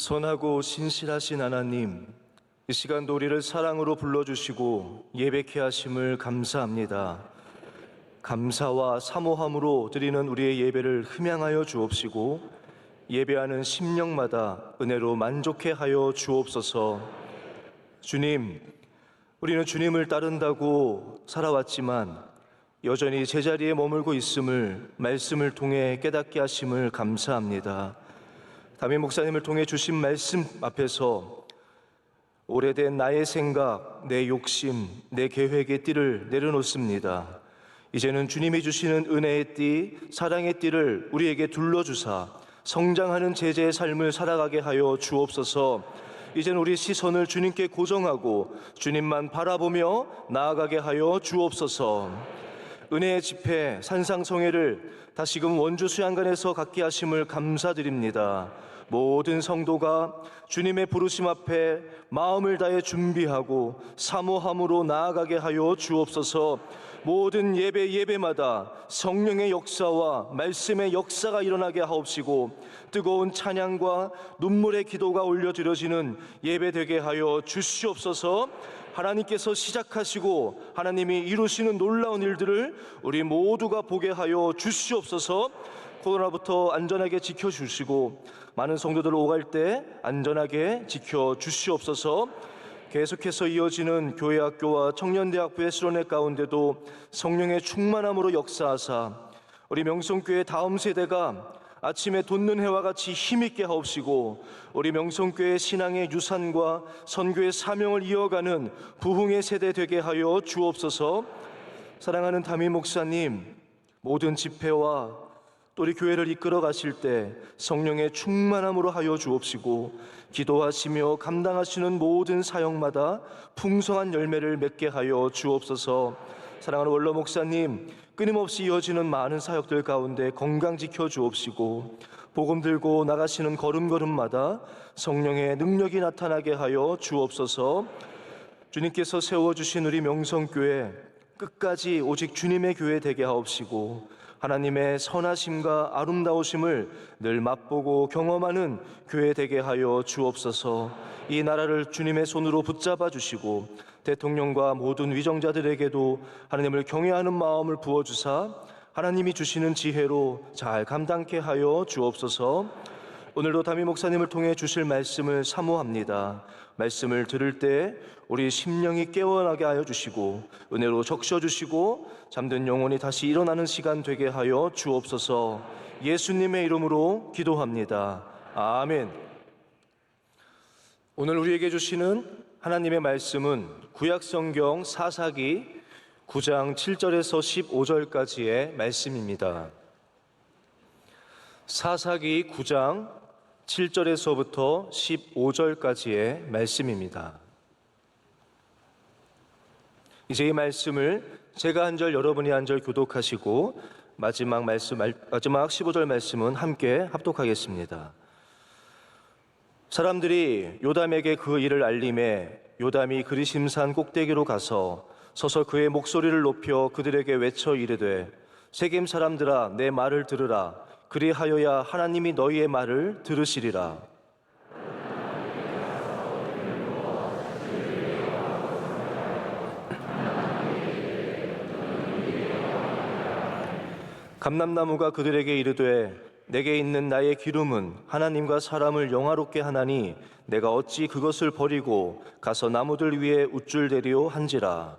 선하고 신실하신 하나님, 이 시간도 우리를 사랑으로 불러주시고 예배케 하심을 감사합니다. 감사와 사모함으로 드리는 우리의 예배를 흠양하여 주옵시고 예배하는 심령마다 은혜로 만족해 하여 주옵소서. 주님, 우리는 주님을 따른다고 살아왔지만 여전히 제자리에 머물고 있음을 말씀을 통해 깨닫게 하심을 감사합니다. 담임 목사님을 통해 주신 말씀 앞에서 오래된 나의 생각, 내 욕심, 내 계획의 띠를 내려놓습니다. 이제는 주님이 주시는 은혜의 띠, 사랑의 띠를 우리에게 둘러주사 성장하는 제자의 삶을 살아가게 하여 주옵소서. 이제는 우리 시선을 주님께 고정하고 주님만 바라보며 나아가게 하여 주옵소서. 은혜의 집회 산상성회를 다시금 원주 수양관에서 갖게 하심을 감사드립니다. 모든 성도가 주님의 부르심 앞에 마음을 다해 준비하고 사모함으로 나아가게 하여 주옵소서. 모든 예배마다 성령의 역사와 말씀의 역사가 일어나게 하옵시고 뜨거운 찬양과 눈물의 기도가 올려드려지는 예배 되게 하여 주시옵소서. 하나님께서 시작하시고 하나님이 이루시는 놀라운 일들을 우리 모두가 보게 하여 주시옵소서. 코로나부터 안전하게 지켜주시고 많은 성도들 오갈 때 안전하게 지켜주시옵소서. 계속해서 이어지는 교회 학교와 청년대학부의 수련회 가운데도 성령의 충만함으로 역사하사 우리 명성교회 다음 세대가 아침에 돋는 해와 같이 힘있게 하옵시고 우리 명성교회 신앙의 유산과 선교의 사명을 이어가는 부흥의 세대 되게 하여 주옵소서. 사랑하는 담임 목사님, 모든 집회와 또 우리 교회를 이끌어 가실 때 성령의 충만함으로 하여 주옵시고 기도하시며 감당하시는 모든 사역마다 풍성한 열매를 맺게 하여 주옵소서. 사랑하는 원로 목사님, 끊임없이 이어지는 많은 사역들 가운데 건강 지켜 주옵시고 복음 들고 나가시는 걸음걸음마다 성령의 능력이 나타나게 하여 주옵소서. 주님께서 세워주신 우리 명성교회 끝까지 오직 주님의 교회 되게 하옵시고 하나님의 선하심과 아름다우심을 늘 맛보고 경험하는 교회 되게 하여 주옵소서. 이 나라를 주님의 손으로 붙잡아 주시고 대통령과 모든 위정자들에게도 하나님을 경외하는 마음을 부어주사 하나님이 주시는 지혜로 잘 감당케 하여 주옵소서. 오늘도 담임 목사님을 통해 주실 말씀을 사모합니다. 말씀을 들을 때 우리 심령이 깨어나게 하여 주시고 은혜로 적셔주시고 잠든 영혼이 다시 일어나는 시간 되게 하여 주옵소서. 예수님의 이름으로 기도합니다. 아멘. 오늘 우리에게 주시는 하나님의 말씀은 구약성경 사사기 9장 7절에서 15절까지의 말씀입니다. 사사기 9장 7절에서부터 15절까지의 말씀입니다. 이제 이 말씀을 제가 한 절 여러분이 한 절 교독하시고 마지막 15절 말씀은 함께 합독하겠습니다. 사람들이 요담에게 그 일을 알림해 요담이 그리심산 꼭대기로 가서 서서 그의 목소리를 높여 그들에게 외쳐 이르되 세겜 사람들아 내 말을 들으라. 그리하여야 하나님이 너희의 말을 들으시리라. 감람나무가 그들에게 이르되 내게 있는 나의 기름은 하나님과 사람을 영화롭게 하나니 내가 어찌 그것을 버리고 가서 나무들 위에 우쭐대리오 한지라.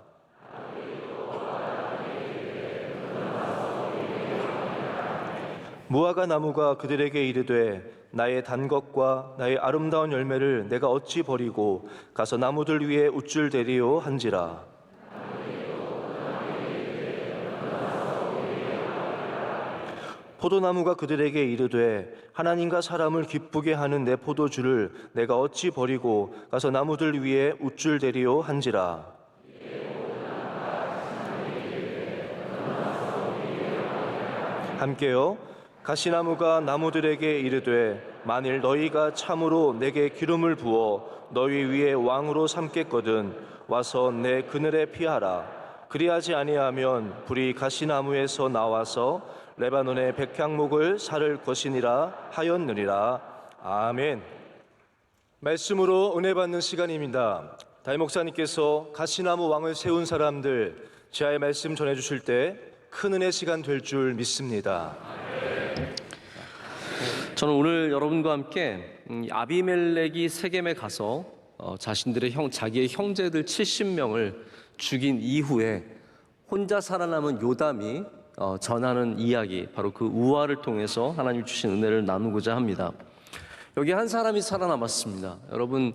무화과 나무가 그들에게 이르되 나의 단 것과 나의 아름다운 열매를 내가 어찌 버리고 가서 나무들 위에 우쭐대리오 한지라. 포도나무가 그들에게 이르되 하나님과 사람을 기쁘게 하는 내 포도주를 내가 어찌 버리고 가서 나무들 위에 우쭐대리오 한지라. 함께요. 가시나무가 나무들에게 이르되 만일 너희가 참으로 내게 기름을 부어 너희 위에 왕으로 삼겠거든 와서 내 그늘에 피하라. 그리하지 아니하면 불이 가시나무에서 나와서 레바논의 백향목을 사를 것이니라 하였느니라. 아멘. 말씀으로 은혜 받는 시간입니다. 담임 목사님께서 가시나무 왕을 세운 사람들 지하의 말씀 전해주실 때 큰 은혜 시간 될 줄 믿습니다. 저는 오늘 여러분과 함께 아비멜렉이 세겜에 가서 자기의 형제들 70명을 죽인 이후에 혼자 살아남은 요담이 전하는 이야기, 바로 그 우화를 통해서 하나님 주신 은혜를 나누고자 합니다. 여기 한 사람이 살아남았습니다. 여러분,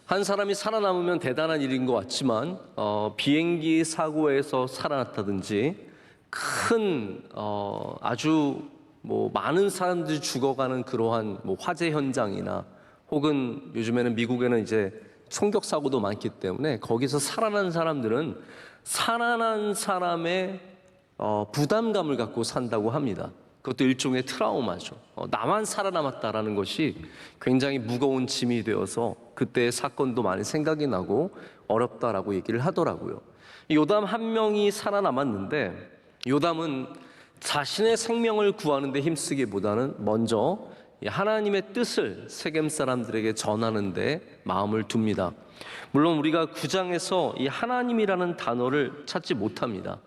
한 사람이 살아남으면 대단한 일인 것 같지만 비행기 사고에서 살아났다든지 큰 아주 많은 사람들이 죽어가는 그러한 화재 현장이나 혹은 요즘에는 미국에는 이제 총격 사고도 많기 때문에 거기서 살아난 사람들은 살아난 사람의 부담감을 갖고 산다고 합니다. 그것도 일종의 트라우마죠. 나만 살아남았다라는 것이 굉장히 무거운 짐이 되어서 그때의 사건도 많이 생각이 나고 어렵다라고 얘기를 하더라고요. 요담 한 명이 살아남았는데 요담은 자신의 생명을 구하는 데 힘쓰기보다는 먼저 하나님의 뜻을 세겜 사람들에게 전하는 데 마음을 둡니다. 물론 우리가 9장에서 이 하나님이라는 단어를 찾지 못합니다.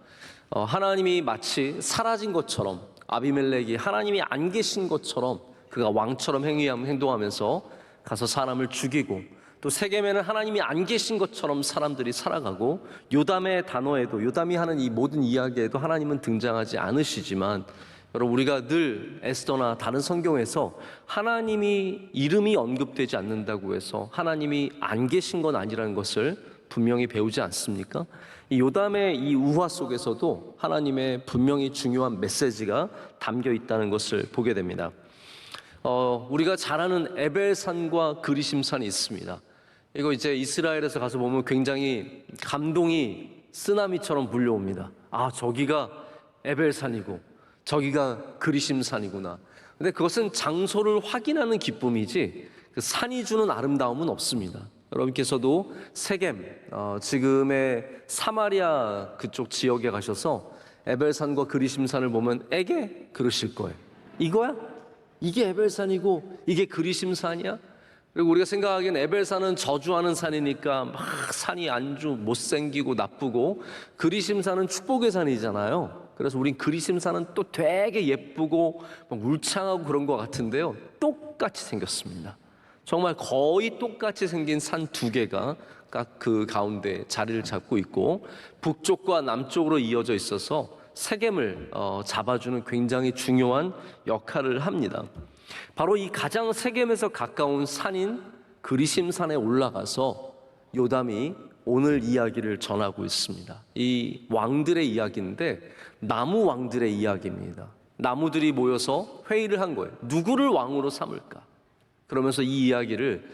하나님이 마치 사라진 것처럼, 아비멜렉이 하나님이 안 계신 것처럼 그가 왕처럼 행동하면서 가서 사람을 죽이고, 또 세겜에는 하나님이 안 계신 것처럼 사람들이 살아가고, 요담의 단어에도, 요담이 하는 이 모든 이야기에도 하나님은 등장하지 않으시지만, 여러분, 우리가 늘 에스더나 다른 성경에서 하나님이 이름이 언급되지 않는다고 해서 하나님이 안 계신 건 아니라는 것을 분명히 배우지 않습니까? 이 요담의 이 우화 속에서도 하나님의 분명히 중요한 메시지가 담겨 있다는 것을 보게 됩니다. 우리가 잘 아는 에벨산과 그리심산이 있습니다. 이거 이제 이스라엘에서 가서 보면 굉장히 감동이 쓰나미처럼 불려옵니다. 아, 저기가 에벨산이고 저기가 그리심산이구나. 근데 그것은 장소를 확인하는 기쁨이지 그 산이 주는 아름다움은 없습니다. 여러분께서도 세겜, 지금의 사마리아 그쪽 지역에 가셔서 에벨산과 그리심산을 보면 에게 그러실 거예요. 이거야? 이게 에벨산이고 이게 그리심산이야? 그리고 우리가 생각하기엔 에벨산은 저주하는 산이니까 막 산이 아주 못생기고 나쁘고, 그리심산은 축복의 산이잖아요. 그래서 우린 그리심산은 또 되게 예쁘고 막 울창하고 그런 것 같은데요, 똑같이 생겼습니다. 정말 거의 똑같이 생긴 산 두 개가 각 그 가운데 자리를 잡고 있고, 북쪽과 남쪽으로 이어져 있어서 세겜을 잡아주는 굉장히 중요한 역할을 합니다. 바로 이 가장 세겜에서 가까운 산인 그리심산에 올라가서 요담이 오늘 이야기를 전하고 있습니다. 이 왕들의 이야기인데 나무 왕들의 이야기입니다. 나무들이 모여서 회의를 한 거예요. 누구를 왕으로 삼을까? 그러면서 이 이야기를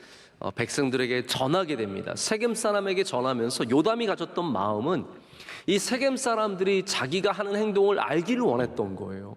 백성들에게 전하게 됩니다. 세겜 사람에게 전하면서 요담이 가졌던 마음은 이 세겜 사람들이 자기가 하는 행동을 알기를 원했던 거예요.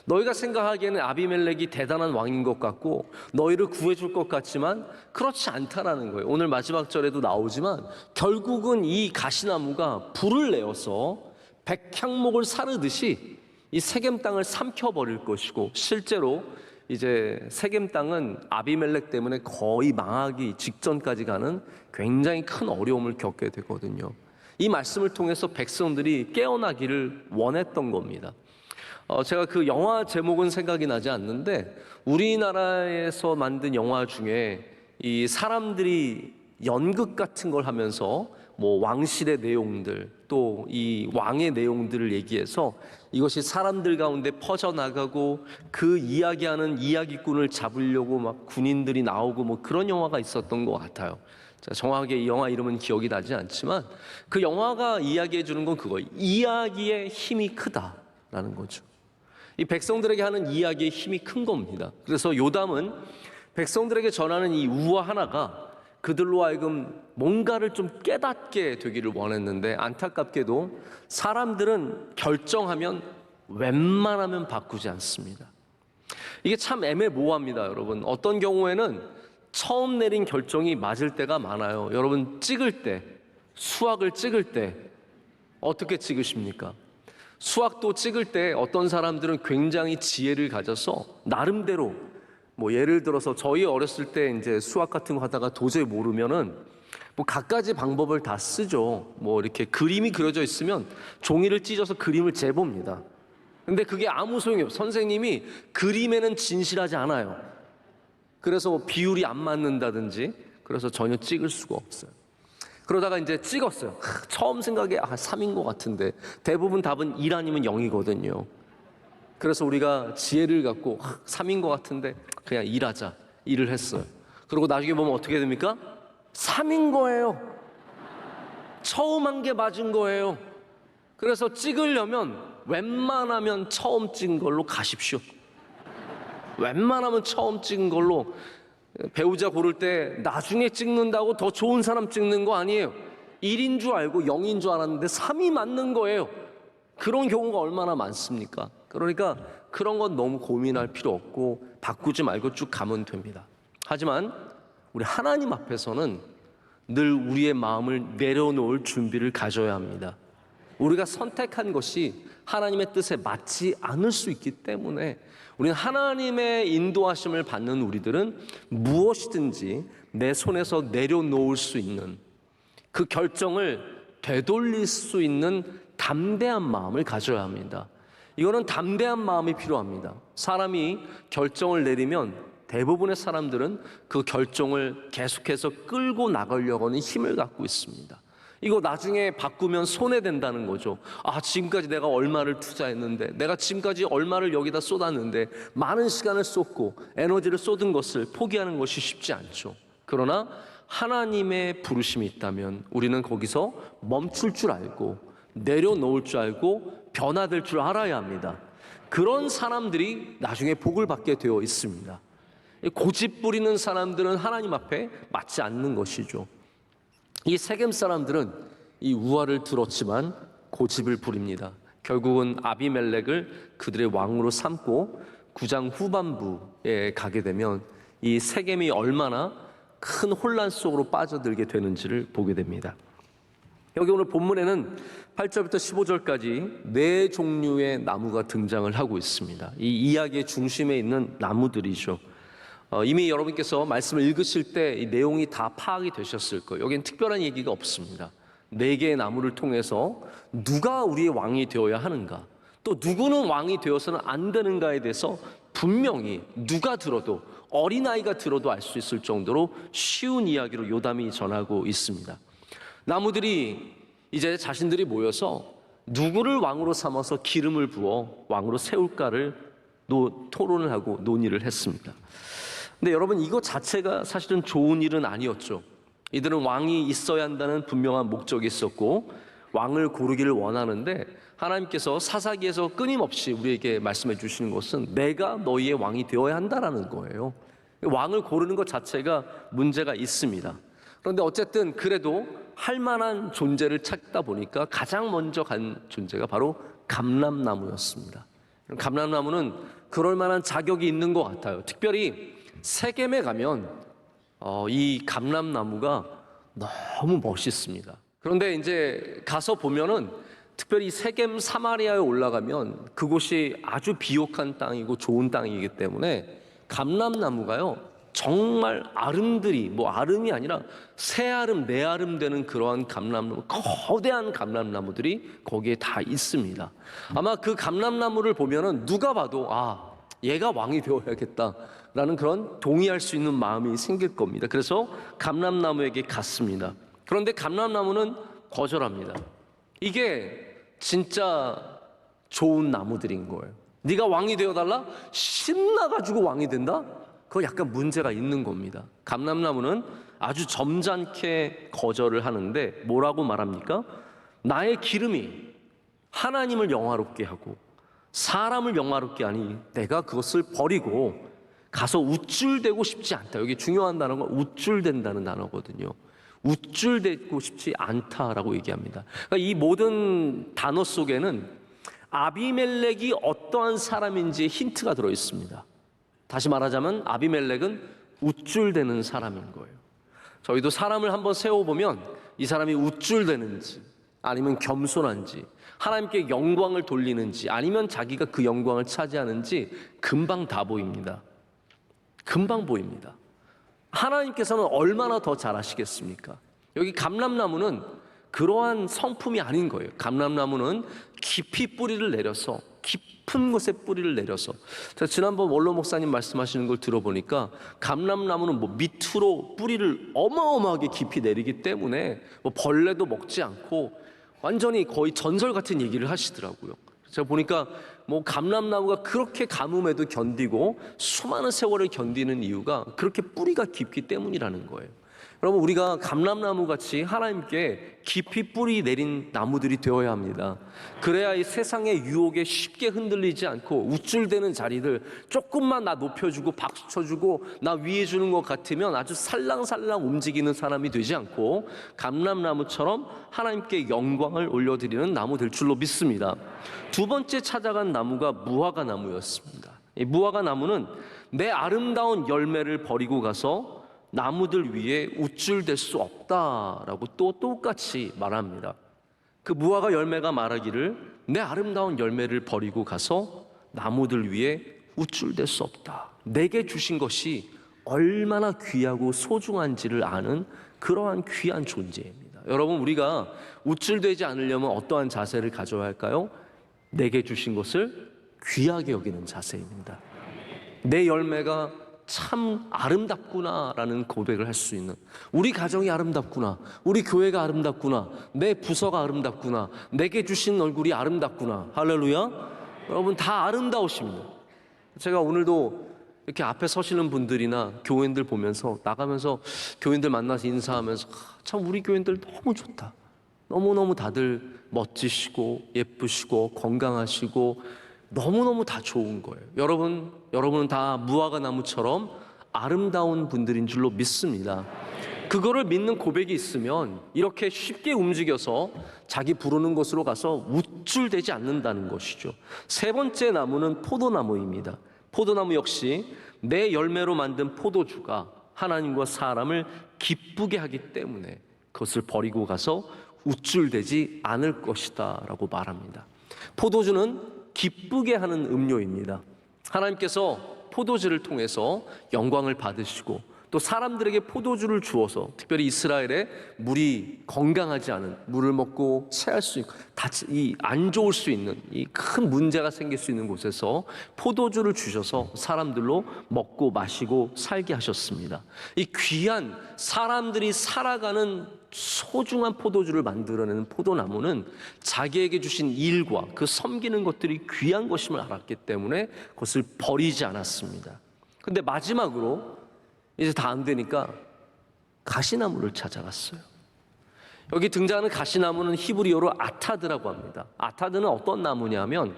너희가 생각하기에는 아비멜렉이 대단한 왕인 것 같고 너희를 구해줄 것 같지만 그렇지 않다라는 거예요. 오늘 마지막 절에도 나오지만 결국은 이 가시나무가 불을 내어서 백향목을 사르듯이 이 세겜 땅을 삼켜버릴 것이고, 실제로 이제 세겜 땅은 아비멜렉 때문에 거의 망하기 직전까지 가는 굉장히 큰 어려움을 겪게 되거든요. 이 말씀을 통해서 백성들이 깨어나기를 원했던 겁니다. 제가 그 영화 제목은 생각이 나지 않는데, 우리나라에서 만든 영화 중에 이 사람들이 연극 같은 걸 하면서 왕실의 내용들, 또 이 왕의 내용들을 얘기해서 이것이 사람들 가운데 퍼져나가고 그 이야기하는 이야기꾼을 잡으려고 막 군인들이 나오고 그런 영화가 있었던 것 같아요. 정확하게 이 영화 이름은 기억이 나지 않지만 그 영화가 이야기해 주는 건 그거예요. 이야기의 힘이 크다라는 거죠. 이 백성들에게 하는 이야기의 힘이 큰 겁니다. 그래서 요담은 백성들에게 전하는 이 우화 하나가 그들로 하여금 뭔가를 좀 깨닫게 되기를 원했는데, 안타깝게도 사람들은 결정하면 웬만하면 바꾸지 않습니다. 이게 참 애매모호합니다, 여러분. 어떤 경우에는 처음 내린 결정이 맞을 때가 많아요. 여러분, 수학을 찍을 때 어떻게 찍으십니까? 수학도 찍을 때 어떤 사람들은 굉장히 지혜를 가져서 나름대로 뭐 예를 들어서 저희 어렸을 때 이제 수학 같은 거 하다가 도저히 모르면은 뭐 갖가지 방법을 다 쓰죠. 뭐 이렇게 그림이 그려져 있으면 종이를 찢어서 그림을 재봅니다. 근데 그게 아무 소용이 없어요. 선생님이 그림에는 진실하지 않아요. 그래서 뭐 비율이 안 맞는다든지 그래서 전혀 찍을 수가 없어요. 그러다가 이제 찍었어요. 처음 생각에 3인 것 같은데 대부분 답은 1 아니면 0이거든요. 그래서 우리가 지혜를 갖고 3인 것 같은데 그냥 1하자. 1을 했어요. 그리고 나중에 보면 어떻게 됩니까? 3인 거예요. 처음 한 게 맞은 거예요. 그래서 찍으려면 웬만하면 처음 찍은 걸로 가십시오. 웬만하면 처음 찍은 걸로. 배우자 고를 때 나중에 찍는다고 더 좋은 사람 찍는 거 아니에요. 1인 줄 알고 0인 줄 알았는데 3이 맞는 거예요. 그런 경우가 얼마나 많습니까? 그러니까 그런 건 너무 고민할 필요 없고 바꾸지 말고 쭉 가면 됩니다. 하지만 우리 하나님 앞에서는 늘 우리의 마음을 내려놓을 준비를 가져야 합니다. 우리가 선택한 것이 하나님의 뜻에 맞지 않을 수 있기 때문에 우리는 하나님의 인도하심을 받는 우리들은 무엇이든지 내 손에서 내려놓을 수 있는 그 결정을 되돌릴 수 있는 담대한 마음을 가져야 합니다. 이거는 담대한 마음이 필요합니다. 사람이 결정을 내리면 대부분의 사람들은 그 결정을 계속해서 끌고 나가려고 하는 힘을 갖고 있습니다. 이거 나중에 바꾸면 손해된다는 거죠. 지금까지 내가 얼마를 투자했는데, 내가 지금까지 얼마를 여기다 쏟았는데, 많은 시간을 쏟고 에너지를 쏟은 것을 포기하는 것이 쉽지 않죠. 그러나 하나님의 부르심이 있다면 우리는 거기서 멈출 줄 알고 내려놓을 줄 알고 변화될 줄 알아야 합니다. 그런 사람들이 나중에 복을 받게 되어 있습니다. 고집 부리는 사람들은 하나님 앞에 맞지 않는 것이죠. 이 세겜 사람들은 이 우화를 들었지만 고집을 부립니다. 결국은 아비멜렉을 그들의 왕으로 삼고 9장 후반부에 가게 되면 이 세겜이 얼마나 큰 혼란 속으로 빠져들게 되는지를 보게 됩니다. 여기 오늘 본문에는 8절부터 15절까지 4종류의 나무가 등장을 하고 있습니다. 이 이야기의 중심에 있는 나무들이죠. 이미 여러분께서 말씀을 읽으실 때 이 내용이 다 파악이 되셨을 거예요. 여기는 특별한 얘기가 없습니다. 4개의 나무를 통해서 누가 우리의 왕이 되어야 하는가, 또 누구는 왕이 되어서는 안 되는가에 대해서 분명히 누가 들어도, 어린아이가 들어도 알 수 있을 정도로 쉬운 이야기로 요담이 전하고 있습니다. 나무들이 이제 자신들이 모여서 누구를 왕으로 삼아서 기름을 부어 왕으로 세울까를 토론을 하고 논의를 했습니다. 근데 여러분, 이거 자체가 사실은 좋은 일은 아니었죠. 이들은 왕이 있어야 한다는 분명한 목적이 있었고 왕을 고르기를 원하는데, 하나님께서 사사기에서 끊임없이 우리에게 말씀해 주시는 것은 내가 너희의 왕이 되어야 한다라는 거예요. 왕을 고르는 것 자체가 문제가 있습니다. 그런데 어쨌든 그래도 할 만한 존재를 찾다 보니까 가장 먼저 간 존재가 바로 감람나무였습니다. 감람나무는 그럴 만한 자격이 있는 것 같아요. 특별히 세겜에 가면 이 감람나무가 너무 멋있습니다. 그런데 이제 가서 보면은 특별히 세겜 사마리아에 올라가면 그곳이 아주 비옥한 땅이고 좋은 땅이기 때문에 감람나무가요 정말 아름들이, 아름이 아니라 세 아름 네 아름 되는 그러한 감람나무, 거대한 감람나무들이 거기에 다 있습니다. 아마 그 감람나무를 보면은 누가 봐도 얘가 왕이 되어야겠다라는 그런 동의할 수 있는 마음이 생길 겁니다. 그래서 감람나무에게 갔습니다. 그런데 감람나무는 거절합니다. 이게 진짜 좋은 나무들인 거예요. 네가 왕이 되어달라? 신나가지고 왕이 된다? 그거 약간 문제가 있는 겁니다. 감람나무는 아주 점잖게 거절을 하는데 뭐라고 말합니까? 나의 기름이 하나님을 영화롭게 하고 사람을 영화롭게 하니 내가 그것을 버리고 가서 우쭐대고 싶지 않다. 여기 중요한 단어가 우쭐댄다는 단어거든요. 우쭐대고 싶지 않다라고 얘기합니다. 그러니까 이 모든 단어 속에는 아비멜렉이 어떠한 사람인지의 힌트가 들어 있습니다. 다시 말하자면 아비멜렉은 우쭐대는 사람인 거예요. 저희도 사람을 한번 세워보면 이 사람이 우쭐대는지 아니면 겸손한지, 하나님께 영광을 돌리는지 아니면 자기가 그 영광을 차지하는지 금방 다 보입니다. 금방 보입니다. 하나님께서는 얼마나 더 잘하시겠습니까? 여기 감람나무는 그러한 성품이 아닌 거예요. 감람나무는 깊이 뿌리를 내려서, 깊은 곳에 뿌리를 내려서, 제가 지난번 원로 목사님 말씀하시는 걸 들어보니까 감람나무는 뭐 밑으로 뿌리를 어마어마하게 깊이 내리기 때문에 뭐 벌레도 먹지 않고 완전히 거의 전설 같은 얘기를 하시더라고요. 제가 보니까 뭐 감람나무가 그렇게 가뭄에도 견디고 수많은 세월을 견디는 이유가 그렇게 뿌리가 깊기 때문이라는 거예요. 여러분, 우리가 감람나무 같이 하나님께 깊이 뿌리 내린 나무들이 되어야 합니다. 그래야 이 세상의 유혹에 쉽게 흔들리지 않고 우쭐대는 자리들 조금만 나 높여주고 박수 쳐주고 나 위해 주는 것 같으면 아주 살랑살랑 움직이는 사람이 되지 않고 감람나무처럼 하나님께 영광을 올려드리는 나무 될 줄로 믿습니다. 두 번째 찾아간 나무가 무화과 나무였습니다. 이 무화과 나무는 내 아름다운 열매를 버리고 가서 나무들 위에 우쭐댈 수 없다라고 또 똑같이 말합니다. 그 무화과 열매가 말하기를 내 아름다운 열매를 버리고 가서 나무들 위에 우쭐댈 수 없다. 내게 주신 것이 얼마나 귀하고 소중한지를 아는 그러한 귀한 존재입니다. 여러분, 우리가 우쭐대지 않으려면 어떠한 자세를 가져야 할까요? 내게 주신 것을 귀하게 여기는 자세입니다. 내 열매가 참 아름답구나라는 고백을 할 수 있는, 우리 가정이 아름답구나, 우리 교회가 아름답구나, 내 부서가 아름답구나, 내게 주신 얼굴이 아름답구나. 할렐루야. 여러분, 다 아름다우십니다. 제가 오늘도 이렇게 앞에 서시는 분들이나 교인들 보면서 나가면서 교인들 만나서 인사하면서 참 우리 교인들 너무 좋다, 너무너무 다들 멋지시고 예쁘시고 건강하시고 너무너무 다 좋은 거예요. 여러분은 다 무화과 나무처럼 아름다운 분들인 줄로 믿습니다. 그거를 믿는 고백이 있으면 이렇게 쉽게 움직여서 자기 부르는 곳으로 가서 우쭐대지 않는다는 것이죠. 세 번째 나무는 포도나무입니다. 포도나무 역시 내 열매로 만든 포도주가 하나님과 사람을 기쁘게 하기 때문에 그것을 버리고 가서 우쭐대지 않을 것이다 라고 말합니다. 포도주는 기쁘게 하는 음료입니다. 하나님께서 포도주를 통해서 영광을 받으시고 또 사람들에게 포도주를 주어서, 특별히 이스라엘에 물이 건강하지 않은, 물을 먹고 체할 수 있고 안 좋을 수 있는 이 큰 문제가 생길 수 있는 곳에서 포도주를 주셔서 사람들로 먹고 마시고 살게 하셨습니다. 이 귀한 사람들이 살아가는 소중한 포도주를 만들어내는 포도나무는 자기에게 주신 일과 그 섬기는 것들이 귀한 것임을 알았기 때문에 그것을 버리지 않았습니다. 근데 마지막으로 이제 다 안 되니까 가시나무를 찾아갔어요. 여기 등장하는 가시나무는 히브리어로 아타드라고 합니다. 아타드는 어떤 나무냐면,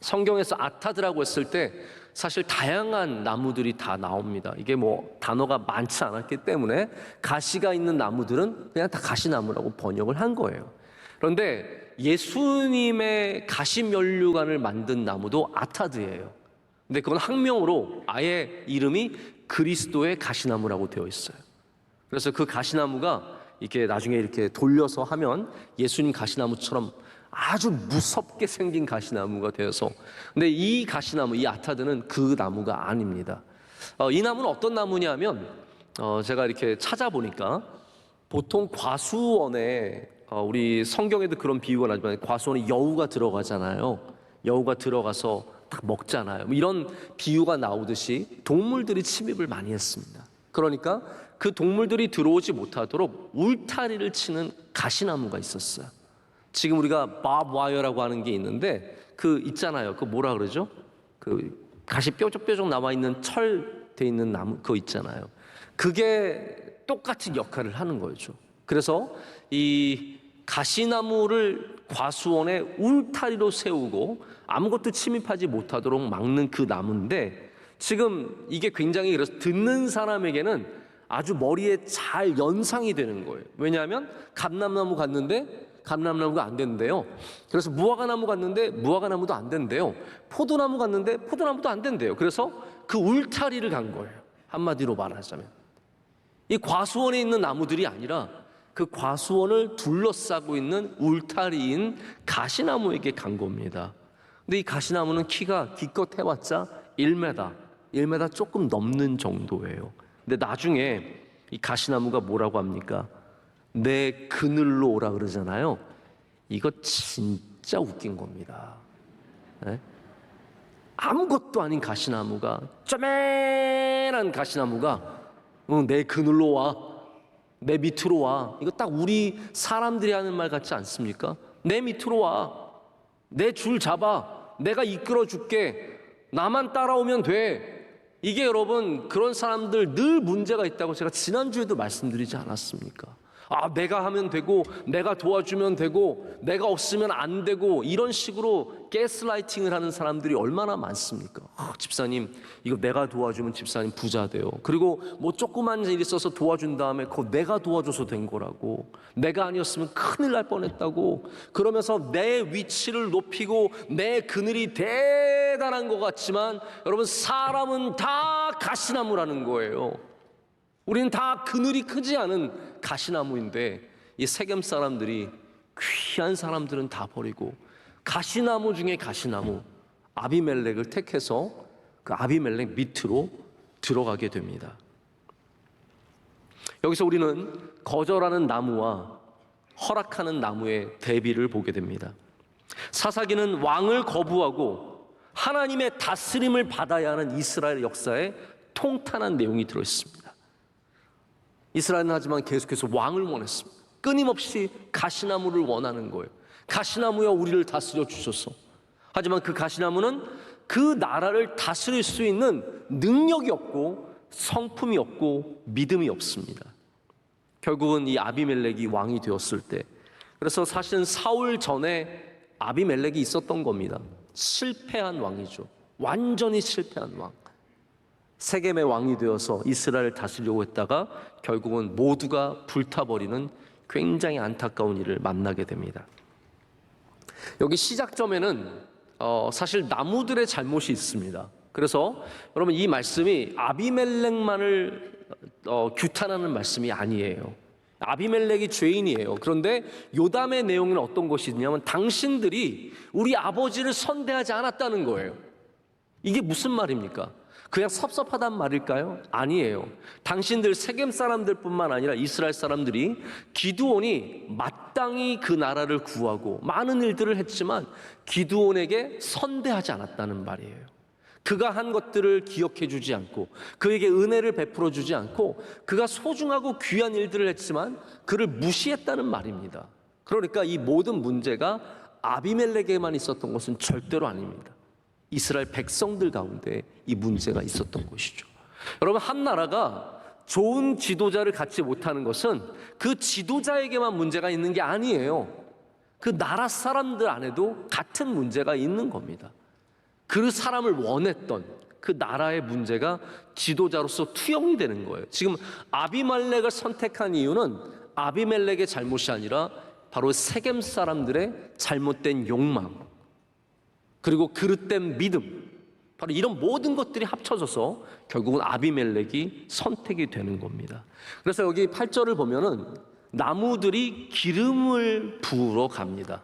성경에서 아타드라고 했을 때 사실 다양한 나무들이 다 나옵니다. 이게 뭐 단어가 많지 않았기 때문에 가시가 있는 나무들은 그냥 다 가시나무라고 번역을 한 거예요. 그런데 예수님의 가시면류관을 만든 나무도 아타드예요. 근데 그건 학명으로 아예 이름이 그리스도의 가시나무라고 되어 있어요. 그래서 그 가시나무가 이렇게 나중에 이렇게 돌려서 하면 예수님 가시나무처럼 아주 무섭게 생긴 가시나무가 되어서, 근데 이 가시나무, 이 아타드는 그 나무가 아닙니다. 이 나무는 어떤 나무냐면, 제가 이렇게 찾아보니까 보통 과수원에, 우리 성경에도 그런 비유가 나지만 과수원에 여우가 들어가잖아요. 여우가 들어가서 딱 먹잖아요. 이런 비유가 나오듯이 동물들이 침입을 많이 했습니다. 그러니까 그 동물들이 들어오지 못하도록 울타리를 치는 가시나무가 있었어요. 지금 우리가 바브와이어라고 하는 게 있는데, 그 있잖아요. 그 뭐라 그러죠? 그 가시 뾰족뾰족 나와 있는 철 돼 있는 나무 그거 있잖아요. 그게 똑같은 역할을 하는 거죠. 그래서 이 가시나무를 과수원에 울타리로 세우고 아무것도 침입하지 못하도록 막는 그 나무인데, 지금 이게 굉장히 그래서 듣는 사람에게는 아주 머리에 잘 연상이 되는 거예요. 왜냐하면 감람나무 갔는데 감람나무가 안 된대요. 그래서 무화과나무 갔는데 무화과나무도 안 된대요. 포도나무 갔는데 포도나무도 안 된대요. 그래서 그 울타리를 간 거예요. 한마디로 말하자면 이 과수원에 있는 나무들이 아니라 그 과수원을 둘러싸고 있는 울타리인 가시나무에게 간 겁니다. 근데 이 가시나무는 키가 기껏 해봤자 1m, 1m 조금 넘는 정도예요. 근데 나중에 이 가시나무가 뭐라고 합니까? 내 그늘로 오라 그러잖아요. 이거 진짜 웃긴 겁니다. 네? 아무것도 아닌 가시나무가, 쪼맨한 가시나무가 내 그늘로 와, 내 밑으로 와. 이거 딱 우리 사람들이 하는 말 같지 않습니까? 내 밑으로 와, 내 줄 잡아, 내가 이끌어 줄게, 나만 따라오면 돼. 이게 여러분, 그런 사람들 늘 문제가 있다고 제가 지난주에도 말씀드리지 않았습니까? 내가 하면 되고, 내가 도와주면 되고, 내가 없으면 안 되고, 이런 식으로 가스라이팅을 하는 사람들이 얼마나 많습니까? 집사님, 이거 내가 도와주면 집사님 부자 돼요. 그리고 뭐 조그만 일 있어서 도와준 다음에 그거 내가 도와줘서 된 거라고, 내가 아니었으면 큰일 날 뻔했다고, 그러면서 내 위치를 높이고 내 그늘이 대단한 것 같지만, 여러분, 사람은 다 가시나무라는 거예요. 우리는 다 그늘이 크지 않은 가시나무인데, 이 세겜 사람들이, 귀한 사람들은 다 버리고 가시나무 중에 가시나무 아비멜렉을 택해서 그 아비멜렉 밑으로 들어가게 됩니다. 여기서 우리는 거절하는 나무와 허락하는 나무의 대비를 보게 됩니다. 사사기는 왕을 거부하고 하나님의 다스림을 받아야 하는 이스라엘 역사에 통탄한 내용이 들어있습니다. 이스라엘은 하지만 계속해서 왕을 원했습니다. 끊임없이 가시나무를 원하는 거예요. 가시나무여, 우리를 다스려 주소서. 하지만 그 가시나무는 그 나라를 다스릴 수 있는 능력이 없고 성품이 없고 믿음이 없습니다. 결국은 이 아비멜렉이 왕이 되었을 때, 그래서 사실은 사울 전에 아비멜렉이 있었던 겁니다. 실패한 왕이죠. 완전히 실패한 왕. 세겜의 왕이 되어서 이스라엘을 다스리려고 했다가 결국은 모두가 불타버리는 굉장히 안타까운 일을 만나게 됩니다. 여기 시작점에는 사실 나무들의 잘못이 있습니다. 그래서 여러분, 이 말씀이 아비멜렉만을 규탄하는 말씀이 아니에요. 아비멜렉이 죄인이에요. 그런데 요담의 내용은 어떤 것이냐면, 당신들이 우리 아버지를 선대하지 않았다는 거예요. 이게 무슨 말입니까? 그냥 섭섭하단 말일까요? 아니에요. 당신들 세겜 사람들뿐만 아니라 이스라엘 사람들이 기드온이 마땅히 그 나라를 구하고 많은 일들을 했지만 기드온에게 선대하지 않았다는 말이에요. 그가 한 것들을 기억해 주지 않고 그에게 은혜를 베풀어 주지 않고 그가 소중하고 귀한 일들을 했지만 그를 무시했다는 말입니다. 그러니까 이 모든 문제가 아비멜렉에게만 있었던 것은 절대로 아닙니다. 이스라엘 백성들 가운데 이 문제가 있었던 것이죠. 여러분, 한 나라가 좋은 지도자를 갖지 못하는 것은 그 지도자에게만 문제가 있는 게 아니에요. 그 나라 사람들 안에도 같은 문제가 있는 겁니다. 그 사람을 원했던 그 나라의 문제가 지도자로서 투영이 되는 거예요. 지금 아비멜렉을 선택한 이유는 아비멜렉의 잘못이 아니라 바로 세겜 사람들의 잘못된 욕망, 그리고 그릇된 믿음, 바로 이런 모든 것들이 합쳐져서 결국은 아비멜렉이 선택이 되는 겁니다. 그래서 여기 8절을 보면은 나무들이 기름을 부으러 갑니다.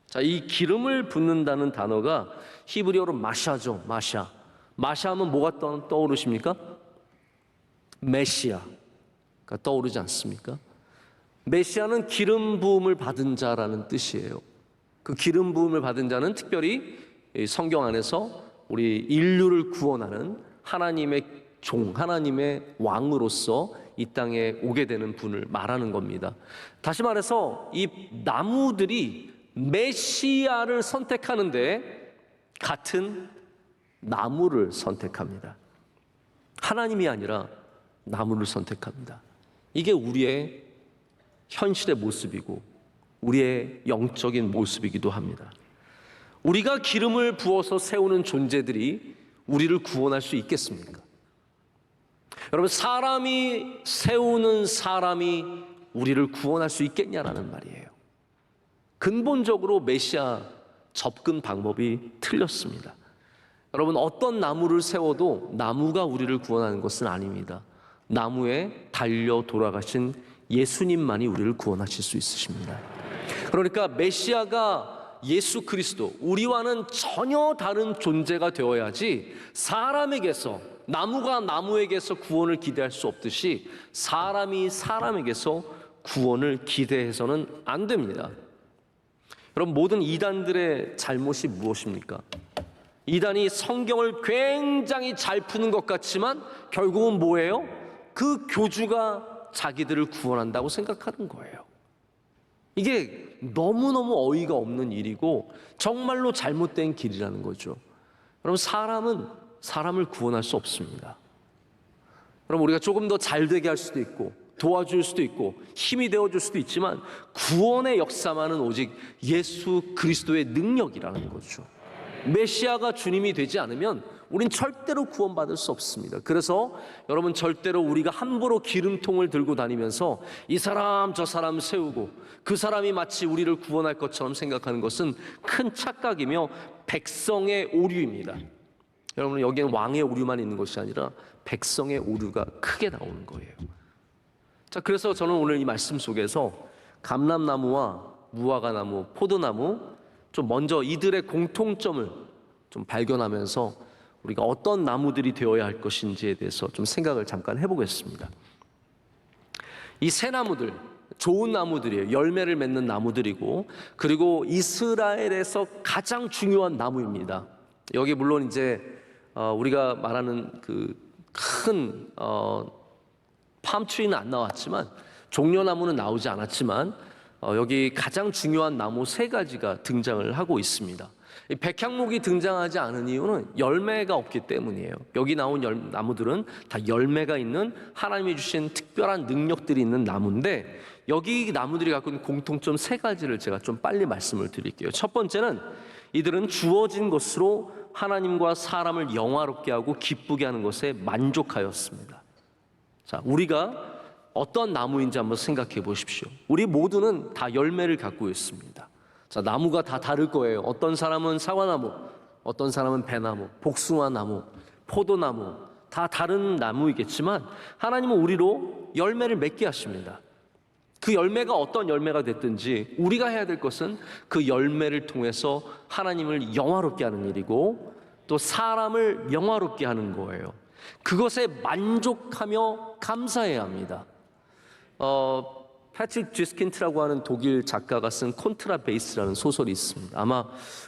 자, 이 기름을 붓는다는 단어가 히브리어로 마샤죠. 마샤. 마샤하면 뭐가 떠오르십니까? 메시아가 떠오르지 않습니까? 메시아는 기름 부음을 받은 자라는 뜻이에요. 그 기름 부음을 받은 자는 특별히 성경 안에서 우리 인류를 구원하는 하나님의 종, 하나님의 왕으로서 이 땅에 오게 되는 분을 말하는 겁니다. 다시 말해서 이 나무들이 메시아를 선택하는데 같은 나무를 선택합니다. 하나님이 아니라 나무를 선택합니다. 이게 우리의 현실의 모습이고 우리의 영적인 모습이기도 합니다. 우리가 기름을 부어서 세우는 존재들이 우리를 구원할 수 있겠습니까? 여러분, 사람이 세우는 사람이 우리를 구원할 수 있겠냐라는 말이에요. 근본적으로 메시아 접근 방법이 틀렸습니다. 여러분, 어떤 나무를 세워도 나무가 우리를 구원하는 것은 아닙니다. 나무에 달려 돌아가신 예수님만이 우리를 구원하실 수 있으십니다. 그러니까 메시아가 예수 그리스도, 우리와는 전혀 다른 존재가 되어야지 사람에게서, 나무가 나무에게서 구원을 기대할 수 없듯이 사람이 사람에게서 구원을 기대해서는 안 됩니다. 여러분, 모든 이단들의 잘못이 무엇입니까? 이단이 성경을 굉장히 잘 푸는 것 같지만 결국은 뭐예요? 그 교주가 자기들을 구원한다고 생각하는 거예요. 이게 너무너무 어이가 없는 일이고 정말로 잘못된 길이라는 거죠. 여러분, 사람은 사람을 구원할 수 없습니다. 그럼 우리가 조금 더 잘되게 할 수도 있고 도와줄 수도 있고 힘이 되어줄 수도 있지만 구원의 역사만은 오직 예수 그리스도의 능력이라는 거죠. 메시아가 주님이 되지 않으면 우린 절대로 구원받을 수 없습니다. 그래서 여러분, 절대로 우리가 함부로 기름통을 들고 다니면서 이 사람 저 사람 세우고 그 사람이 마치 우리를 구원할 것처럼 생각하는 것은 큰 착각이며 백성의 오류입니다. 여러분, 여기에는 왕의 오류만 있는 것이 아니라 백성의 오류가 크게 나오는 거예요. 자, 그래서 저는 오늘 이 말씀 속에서 감람나무와 무화과나무, 포도나무, 좀 먼저 이들의 공통점을 좀 발견하면서 우리가 어떤 나무들이 되어야 할 것인지에 대해서 좀 생각을 잠깐 해보겠습니다. 이 새 나무들, 좋은 나무들이에요. 열매를 맺는 나무들이고, 그리고 이스라엘에서 가장 중요한 나무입니다. 여기 물론 이제 우리가 말하는 그 큰 팜트리는 안 나왔지만, 종려나무는 나오지 않았지만 여기 가장 중요한 나무 세 가지가 등장을 하고 있습니다. 이 백향목이 등장하지 않은 이유는 열매가 없기 때문이에요. 여기 나온 나무들은 다 열매가 있는, 하나님이 주신 특별한 능력들이 있는 나무인데, 여기 나무들이 갖고 있는 공통점 세 가지를 제가 좀 빨리 말씀을 드릴게요. 첫 번째는 이들은 주어진 것으로 하나님과 사람을 영화롭게 하고 기쁘게 하는 것에 만족하였습니다. 자, 우리가 어떤 나무인지 한번 생각해 보십시오. 우리 모두는 다 열매를 갖고 있습니다. 자, 나무가 다 다를 거예요. 어떤 사람은 사과나무, 어떤 사람은 배나무, 복숭아나무, 포도나무, 다 다른 나무이겠지만 하나님은 우리로 열매를 맺게 하십니다. 그 열매가 어떤 열매가 됐든지 우리가 해야 될 것은 그 열매를 통해서 하나님을 영화롭게 하는 일이고 또 사람을 영화롭게 하는 거예요. 그것에 만족하며 감사해야 합니다. 패트릭 지스킨트라고 하는 독일 작가가 쓴 콘트라베이스라는 소설이 있습니다. 아마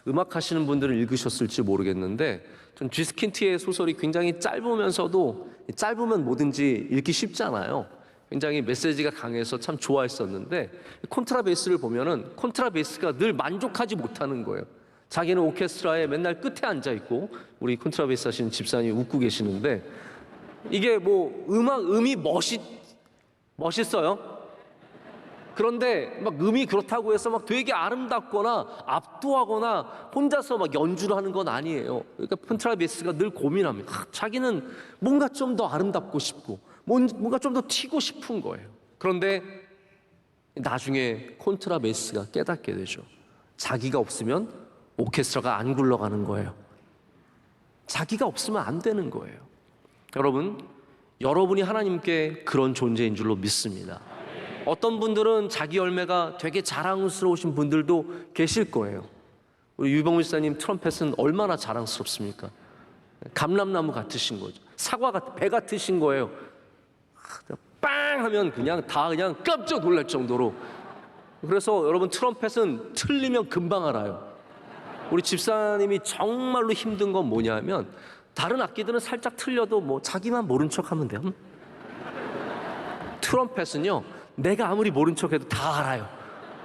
음악 하시는 분들은 읽으셨을지 모르겠는데, 전 지스킨트의 소설이 굉장히 짧으면서도, 짧으면 뭐든지 읽기 쉽잖아요. 굉장히 메시지가 강해서 참 좋아했었는데, 콘트라베이스를 보면은 콘트라베이스가 늘 만족하지 못하는 거예요. 자기는 오케스트라에 맨날 끝에 앉아 있고, 우리 콘트라베이스 하시는 집사님이 웃고 계시는데, 이게 뭐 음이 멋있어요. 그런데 막 음이 그렇다고 해서 막 되게 아름답거나 압도하거나 혼자서 막 연주를 하는 건 아니에요. 그러니까 콘트라베이스가 늘 고민합니다. 자기는 뭔가 좀 더 아름답고 싶고 뭔가 좀 더 튀고 싶은 거예요. 그런데 나중에 콘트라베이스가 깨닫게 되죠. 자기가 없으면 오케스트라가 안 굴러가는 거예요. 자기가 없으면 안 되는 거예요. 여러분이 하나님께 그런 존재인 줄로 믿습니다. 어떤 분들은 자기 열매가 되게 자랑스러우신 분들도 계실 거예요. 우리 유병훈 지사님 트럼펫은 얼마나 자랑스럽습니까? 감람나무 같으신 거죠. 배 같으신 거예요. 빵 하면 그냥 깜짝 놀랄 정도로. 그래서 여러분, 트럼펫은 틀리면 금방 알아요. 우리 집사님이 정말로 힘든 건 뭐냐면, 다른 악기들은 살짝 틀려도 뭐 자기만 모른 척 하면 돼요. 트럼펫은요, 내가 아무리 모른 척해도 다 알아요.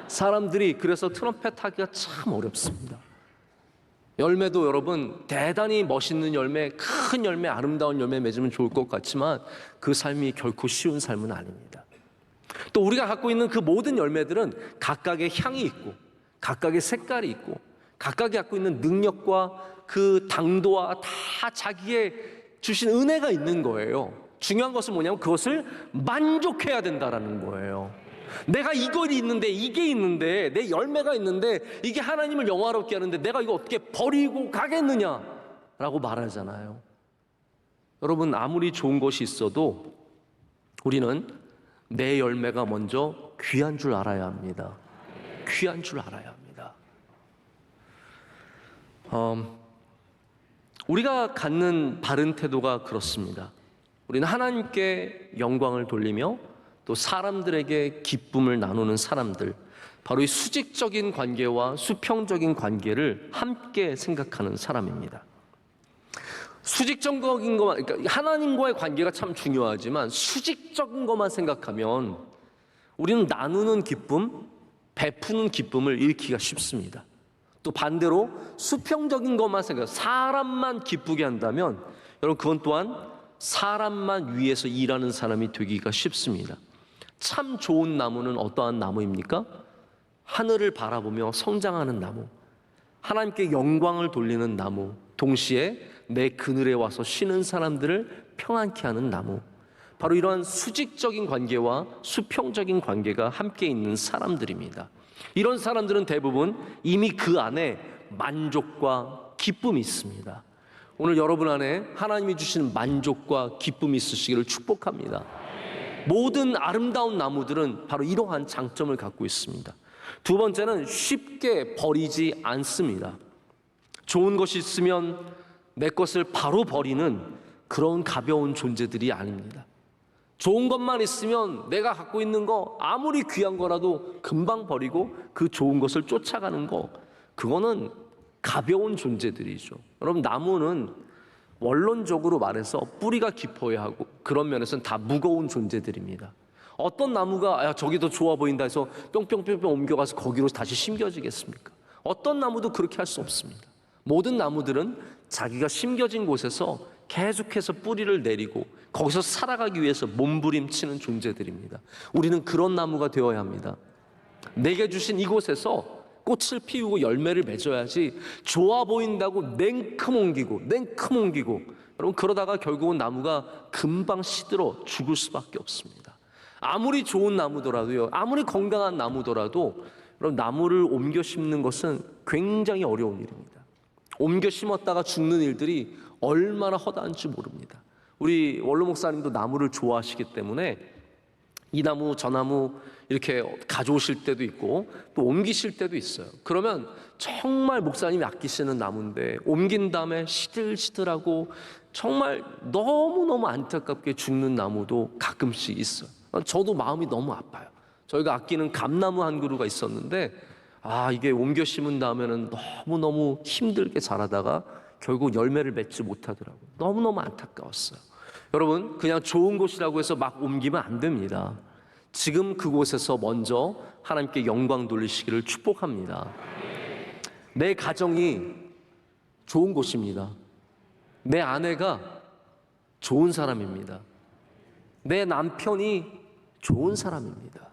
사람들이. 그래서 트럼펫 하기가 참 어렵습니다. 열매도 여러분, 대단히 멋있는 열매, 큰 열매, 아름다운 열매 맺으면 좋을 것 같지만 그 삶이 결코 쉬운 삶은 아닙니다. 또 우리가 갖고 있는 그 모든 열매들은 각각의 향이 있고 각각의 색깔이 있고 각각이 갖고 있는 능력과 그 당도와 다 자기의 주신 은혜가 있는 거예요. 중요한 것은 뭐냐면 그것을 만족해야 된다라는 거예요. 내가 이게 있는데 내 열매가 있는데 이게 하나님을 영화롭게 하는데 내가 이거 어떻게 버리고 가겠느냐라고 말하잖아요. 여러분, 아무리 좋은 것이 있어도 우리는 내 열매가 먼저 귀한 줄 알아야 합니다. 귀한 줄 알아야 합니다. 우리가 갖는 바른 태도가 그렇습니다. 우리는 하나님께 영광을 돌리며 또 사람들에게 기쁨을 나누는 사람들, 바로 이 수직적인 관계와 수평적인 관계를 함께 생각하는 사람입니다. 수직적인 것만, 그러니까 하나님과의 관계가 참 중요하지만 수직적인 것만 생각하면 우리는 나누는 기쁨, 베푸는 기쁨을 잃기가 쉽습니다. 또 반대로 수평적인 것만 생각, 사람만 기쁘게 한다면 여러분 그건 또한 사람만 위해서 일하는 사람이 되기가 쉽습니다. 참 좋은 나무는 어떠한 나무입니까? 하늘을 바라보며 성장하는 나무, 하나님께 영광을 돌리는 나무, 동시에 내 그늘에 와서 쉬는 사람들을 평안케 하는 나무, 바로 이러한 수직적인 관계와 수평적인 관계가 함께 있는 사람들입니다. 이런 사람들은 대부분 이미 그 안에 만족과 기쁨이 있습니다. 오늘 여러분 안에 하나님이 주시는 만족과 기쁨이 있으시기를 축복합니다. 모든 아름다운 나무들은 바로 이러한 장점을 갖고 있습니다. 두 번째는 쉽게 버리지 않습니다. 좋은 것이 있으면 내 것을 바로 버리는 그런 가벼운 존재들이 아닙니다. 좋은 것만 있으면 내가 갖고 있는 거 아무리 귀한 거라도 금방 버리고 그 좋은 것을 쫓아가는 거, 그거는 가벼운 존재들이죠. 여러분, 나무는 원론적으로 말해서 뿌리가 깊어야 하고 그런 면에서는 다 무거운 존재들입니다. 어떤 나무가 저기 더 좋아 보인다 해서 뿅뿅뿅뿅 옮겨가서 거기로 다시 심겨지겠습니까? 어떤 나무도 그렇게 할 수 없습니다. 모든 나무들은 자기가 심겨진 곳에서 계속해서 뿌리를 내리고 거기서 살아가기 위해서 몸부림치는 존재들입니다. 우리는 그런 나무가 되어야 합니다. 내게 주신 이곳에서 꽃을 피우고 열매를 맺어야지 좋아 보인다고 냉큼 옮기고 여러분 그러다가 결국은 나무가 금방 시들어 죽을 수밖에 없습니다. 아무리 좋은 나무더라도요, 아무리 건강한 나무더라도 여러분 나무를 옮겨 심는 것은 굉장히 어려운 일입니다. 옮겨 심었다가 죽는 일들이 얼마나 허다한지 모릅니다. 우리 원로 목사님도 나무를 좋아하시기 때문에 이 나무 저 나무 이렇게 가져오실 때도 있고 또 옮기실 때도 있어요. 그러면 정말 목사님이 아끼시는 나무인데 옮긴 다음에 시들시들하고 정말 너무너무 안타깝게 죽는 나무도 가끔씩 있어요. 저도 마음이 너무 아파요. 저희가 아끼는 감나무 한 그루가 있었는데 이게 옮겨 심은 다음에는 너무너무 힘들게 자라다가 결국 열매를 맺지 못하더라고요. 너무너무 안타까웠어요. 여러분, 그냥 좋은 곳이라고 해서 막 옮기면 안 됩니다. 지금 그곳에서 먼저 하나님께 영광 돌리시기를 축복합니다. 내 가정이 좋은 곳입니다. 내 아내가 좋은 사람입니다. 내 남편이 좋은 사람입니다.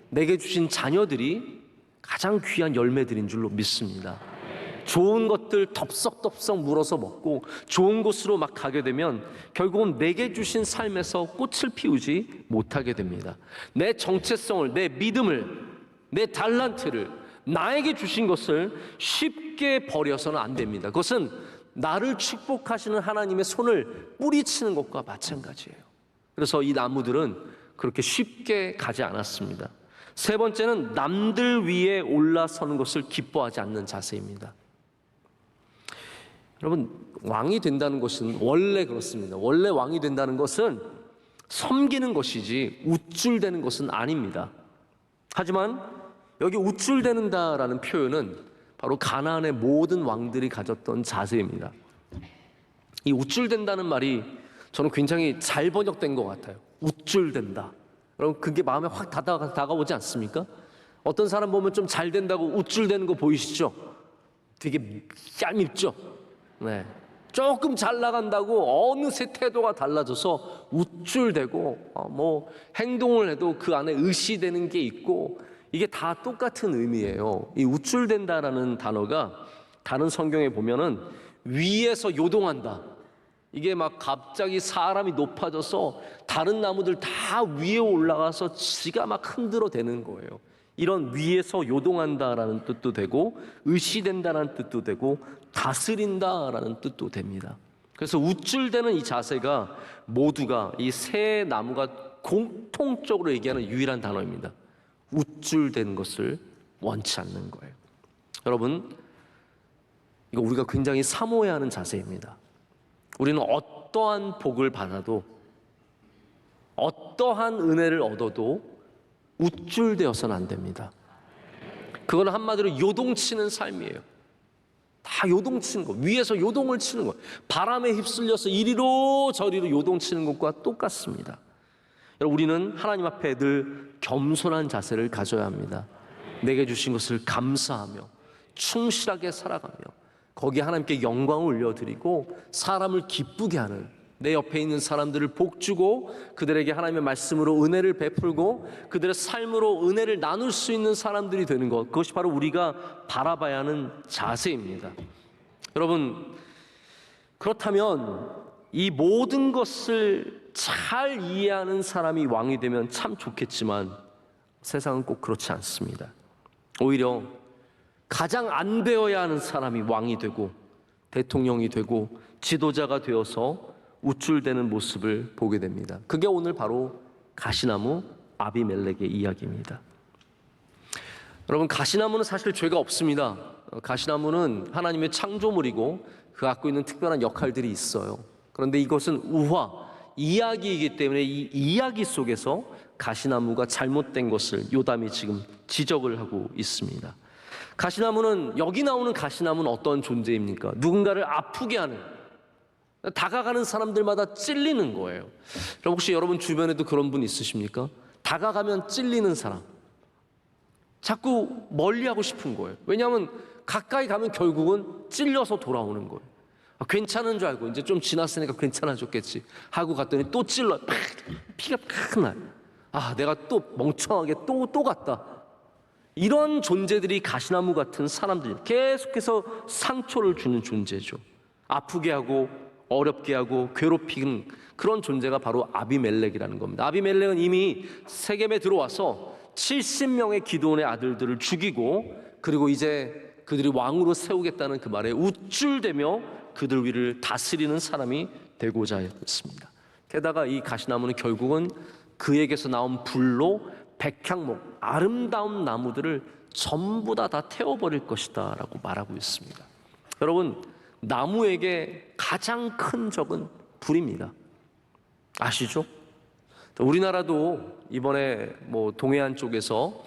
내게 주신 자녀들이 가장 귀한 열매들인 줄로 믿습니다. 좋은 것들 덥석덥석 물어서 먹고 좋은 곳으로 막 가게 되면 결국은 내게 주신 삶에서 꽃을 피우지 못하게 됩니다. 내 정체성을, 내 믿음을, 내 달란트를, 나에게 주신 것을 쉽게 버려서는 안 됩니다. 그것은 나를 축복하시는 하나님의 손을 뿌리치는 것과 마찬가지예요. 그래서 이 나무들은 그렇게 쉽게 가지 않았습니다. 세 번째는 남들 위에 올라서는 것을 기뻐하지 않는 자세입니다. 여러분, 왕이 된다는 것은 원래 그렇습니다. 원래 왕이 된다는 것은 섬기는 것이지 우쭐대는 것은 아닙니다. 하지만 여기 우쭐대는다라는 표현은 바로 가나안의 모든 왕들이 가졌던 자세입니다. 이 우쭐댄다는 말이 저는 굉장히 잘 번역된 것 같아요. 우쭐댄다. 여러분, 그게 마음에 확 다가오지 않습니까? 어떤 사람 보면 좀 잘 된다고 우쭐대는 거 보이시죠? 되게 얄밉죠? 네. 조금 잘 나간다고 어느새 태도가 달라져서 우쭐대고 뭐 행동을 해도 그 안에 의시되는 게 있고 이게 다 똑같은 의미예요. 이 우쭐댄다라는 단어가 다른 성경에 보면은 위에서 요동한다. 이게 막 갑자기 사람이 높아져서 다른 나무들 다 위에 올라가서 지가 막 흔들어대는 거예요. 이런 위에서 요동한다라는 뜻도 되고 의시된다라는 뜻도 되고 다스린다라는 뜻도 됩니다. 그래서 우쭐대는 이 자세가 모두가 이 세 나무가 공통적으로 얘기하는 유일한 단어입니다. 우쭐대는 것을 원치 않는 거예요. 여러분, 이거 우리가 굉장히 사모해야 하는 자세입니다. 우리는 어떠한 복을 받아도, 어떠한 은혜를 얻어도 우쭐대어서는 안 됩니다. 그건 한마디로 요동치는 삶이에요. 다 요동치는 거, 위에서 요동을 치는 거, 바람에 휩쓸려서 이리로 저리로 요동치는 것과 똑같습니다. 여러분, 우리는 하나님 앞에 늘 겸손한 자세를 가져야 합니다. 내게 주신 것을 감사하며 충실하게 살아가며 거기에 하나님께 영광을 올려드리고 사람을 기쁘게 하는, 내 옆에 있는 사람들을 복주고 그들에게 하나님의 말씀으로 은혜를 베풀고 그들의 삶으로 은혜를 나눌 수 있는 사람들이 되는 것, 그것이 바로 우리가 바라봐야 하는 자세입니다. 여러분, 그렇다면 이 모든 것을 잘 이해하는 사람이 왕이 되면 참 좋겠지만 세상은 꼭 그렇지 않습니다. 오히려 가장 안 되어야 하는 사람이 왕이 되고 대통령이 되고 지도자가 되어서 우쭐대는 모습을 보게 됩니다. 그게 오늘 바로 가시나무 아비멜렉의 이야기입니다. 여러분, 가시나무는 사실 죄가 없습니다. 가시나무는 하나님의 창조물이고 그 갖고 있는 특별한 역할들이 있어요. 그런데 이것은 우화, 이야기이기 때문에 이 이야기 속에서 가시나무가 잘못된 것을 요담이 지금 지적을 하고 있습니다. 가시나무는, 여기 나오는 가시나무는 어떤 존재입니까? 누군가를 아프게 하는, 다가가는 사람들마다 찔리는 거예요. 혹시 여러분 주변에도 그런 분 있으십니까? 다가가면 찔리는 사람, 자꾸 멀리하고 싶은 거예요. 왜냐하면 가까이 가면 결국은 찔려서 돌아오는 거예요. 괜찮은 줄 알고 이제 좀 지났으니까 괜찮아졌겠지 하고 갔더니 또 찔러, 피가 팍 나요. 내가 또 멍청하게 또 갔다. 이런 존재들이 가시나무 같은 사람들, 계속해서 상처를 주는 존재죠. 아프게 하고 어렵게 하고 괴롭히는 그런 존재가 바로 아비멜렉이라는 겁니다. 아비멜렉은 이미 세겜에 들어와서 70명의 기드온의 아들들을 죽이고, 그리고 이제 그들이 왕으로 세우겠다는 그 말에 우쭐대며 그들 위를 다스리는 사람이 되고자 했습니다. 게다가 이 가시나무는 결국은 그에게서 나온 불로 백향목, 아름다운 나무들을 전부 다 태워버릴 것이다 라고 말하고 있습니다. 여러분, 나무에게 가장 큰 적은 불입니다. 아시죠? 우리나라도 이번에 동해안 쪽에서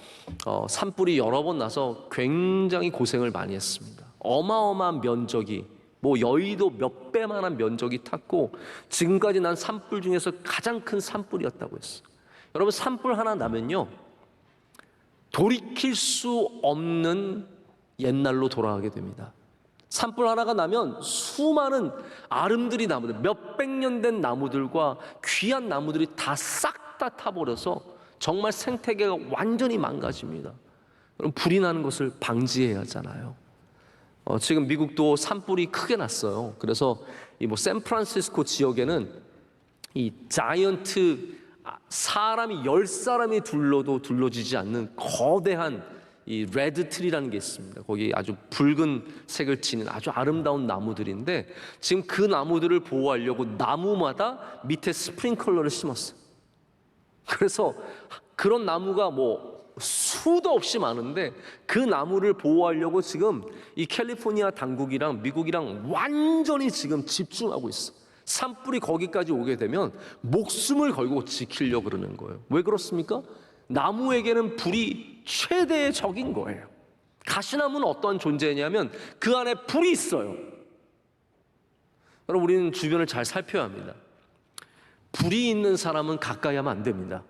산불이 여러 번 나서 굉장히 고생을 많이 했습니다. 어마어마한 면적이, 여의도 몇 배만한 면적이 탔고 지금까지 난 산불 중에서 가장 큰 산불이었다고 했어요. 여러분, 산불 하나 나면요, 돌이킬 수 없는 옛날로 돌아가게 됩니다. 산불 하나가 나면 수많은 아름드리 나무들, 몇백 년 된 나무들과 귀한 나무들이 다 싹 다 타버려서 정말 생태계가 완전히 망가집니다. 그럼 불이 나는 것을 방지해야 하잖아요. 지금 미국도 산불이 크게 났어요. 그래서 이 샌프란시스코 지역에는 이 자이언트, 사람이 10사람이 둘러도 둘러지지 않는 거대한 이 레드 트리라는 게 있습니다. 거기 아주 붉은 색을 지닌 아주 아름다운 나무들인데, 지금 그 나무들을 보호하려고 나무마다 밑에 스프링클러를 심었어요. 그래서 그런 나무가 수도 없이 많은데 그 나무를 보호하려고 지금 이 캘리포니아 당국이랑 미국이랑 완전히 지금 집중하고 있어. 산불이 거기까지 오게 되면 목숨을 걸고 지키려고 그러는 거예요. 왜 그렇습니까? 나무에게는 불이 최대의 적인 거예요. 가시나무는 어떤 존재냐면 그 안에 불이 있어요. 여러분, 우리는 주변을 잘 살펴야 합니다. 불이 있는 사람은 가까이 하면 안 됩니다.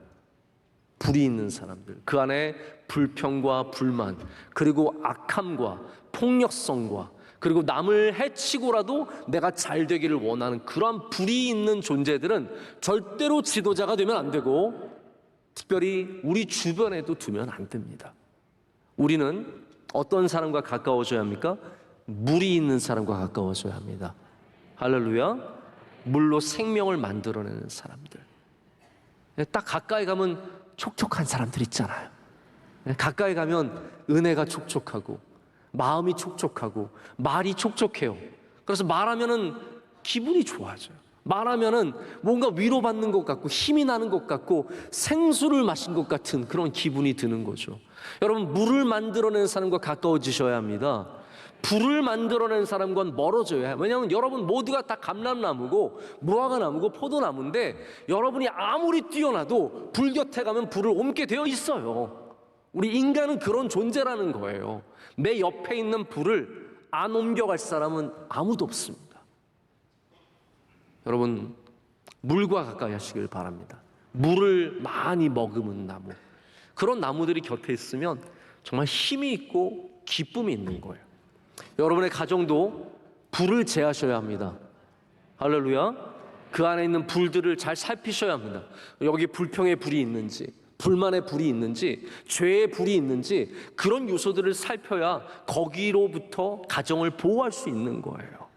불이 있는 사람들, 그 안에 불평과 불만, 그리고 악함과 폭력성과, 그리고 남을 해치고라도 내가 잘 되기를 원하는 그러한 불이 있는 존재들은 절대로 지도자가 되면 안 되고, 특별히 우리 주변에도 두면 안 됩니다. 우리는 어떤 사람과 가까워져야 합니까? 물이 있는 사람과 가까워져야 합니다. 할렐루야. 물로 생명을 만들어내는 사람들. 딱 가까이 가면 촉촉한 사람들 있잖아요. 가까이 가면 은혜가 촉촉하고 마음이 촉촉하고 말이 촉촉해요. 그래서 말하면은 기분이 좋아져요. 말하면은 뭔가 위로받는 것 같고 힘이 나는 것 같고 생수를 마신 것 같은 그런 기분이 드는 거죠. 여러분, 물을 만들어내는 사람과 가까워지셔야 합니다. 불을 만들어낸 사람과는 멀어져야 해요. 왜냐하면 여러분 모두가 다 감람나무고 무화과나무고 포도나무인데 여러분이 아무리 뛰어나도 불 곁에 가면 불을 옮게 되어 있어요. 우리 인간은 그런 존재라는 거예요. 내 옆에 있는 불을 안 옮겨갈 사람은 아무도 없습니다. 여러분 물과 가까이 하시길 바랍니다. 물을 많이 머금은 나무, 그런 나무들이 곁에 있으면 정말 힘이 있고 기쁨이 있는 거예요. 여러분의 가정도 불을 제하셔야 합니다. 할렐루야. 그 안에 있는 불들을 잘 살피셔야 합니다. 여기 불평의 불이 있는지, 불만의 불이 있는지, 죄의 불이 있는지, 그런 요소들을 살펴야 거기로부터 가정을 보호할 수 있는 거예요.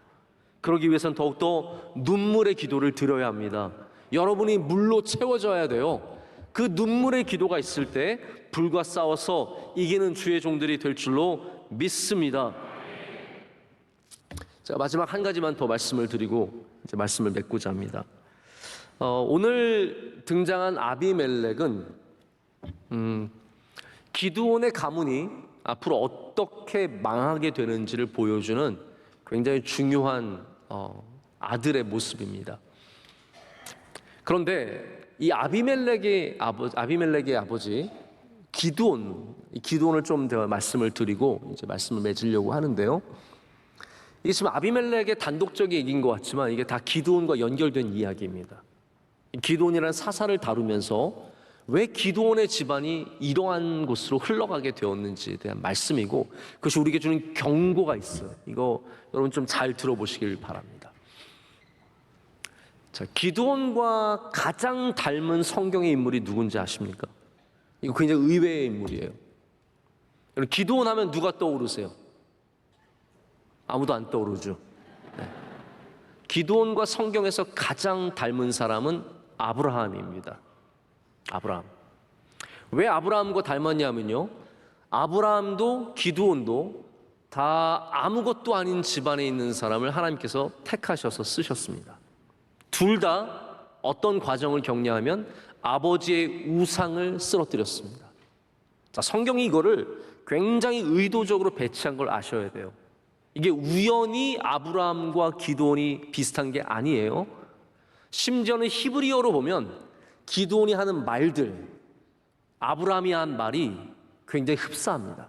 그러기 위해서는 더욱더 눈물의 기도를 드려야 합니다. 여러분이 물로 채워져야 돼요. 그 눈물의 기도가 있을 때 불과 싸워서 이기는 주의 종들이 될 줄로 믿습니다. 자, 마지막 한 가지만 더 말씀을 드리고 이제 말씀을 맺고자 합니다. 오늘 등장한 아비멜렉은 기드온의 가문이 앞으로 어떻게 망하게 되는지를 보여주는 굉장히 중요한 아들의 모습입니다. 그런데 이 아비멜렉의 아버지 기드온을 좀 더 말씀을 드리고 이제 말씀을 맺으려고 하는데요. 이게 지금 아비멜렉의 단독적인 얘기인 것 같지만 이게 다 기드온과 연결된 이야기입니다. 기드온이라는 사사를 다루면서 왜 기드온의 집안이 이러한 곳으로 흘러가게 되었는지에 대한 말씀이고, 그것이 우리에게 주는 경고가 있어요. 이거 여러분 좀 잘 들어보시길 바랍니다. 자, 기드온과 가장 닮은 성경의 인물이 누군지 아십니까? 이거 굉장히 의외의 인물이에요. 여러분, 기드온 하면 누가 떠오르세요? 아무도 안 떠오르죠. 네. 기드온과 성경에서 가장 닮은 사람은 아브라함입니다. 아브라함. 왜 아브라함과 닮았냐면요, 아브라함도 기드온도 다 아무것도 아닌 집안에 있는 사람을 하나님께서 택하셔서 쓰셨습니다. 둘 다 어떤 과정을 겪냐면 아버지의 우상을 쓰러뜨렸습니다. 자, 성경이 이거를 굉장히 의도적으로 배치한 걸 아셔야 돼요. 이게 우연히 아브라함과 기드온이 비슷한 게 아니에요. 심지어는 히브리어로 보면 기드온이 하는 말들, 아브라함이 한 말이 굉장히 흡사합니다.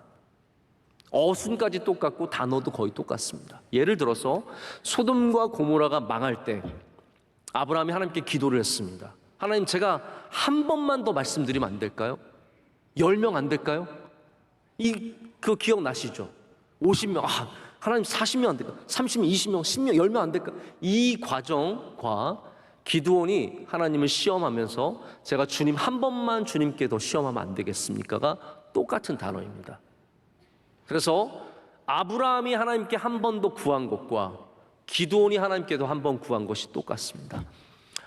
어순까지 똑같고 단어도 거의 똑같습니다. 예를 들어서 소돔과 고모라가 망할 때 아브라함이 하나님께 기도를 했습니다. 하나님, 제가 한 번만 더 말씀드리면 안 될까요? 10명 안 될까요? 그거 기억나시죠? 50명, 하나님 40명 안 될까? 30명, 20명, 10명, 10명 안 될까? 이 과정과 기드온이 하나님을 시험하면서 제가 주님 한 번만 주님께 더 시험하면 안 되겠습니까가 똑같은 단어입니다. 그래서 아브라함이 하나님께 한 번 더 구한 것과 기드온이 하나님께도 한 번 구한 것이 똑같습니다.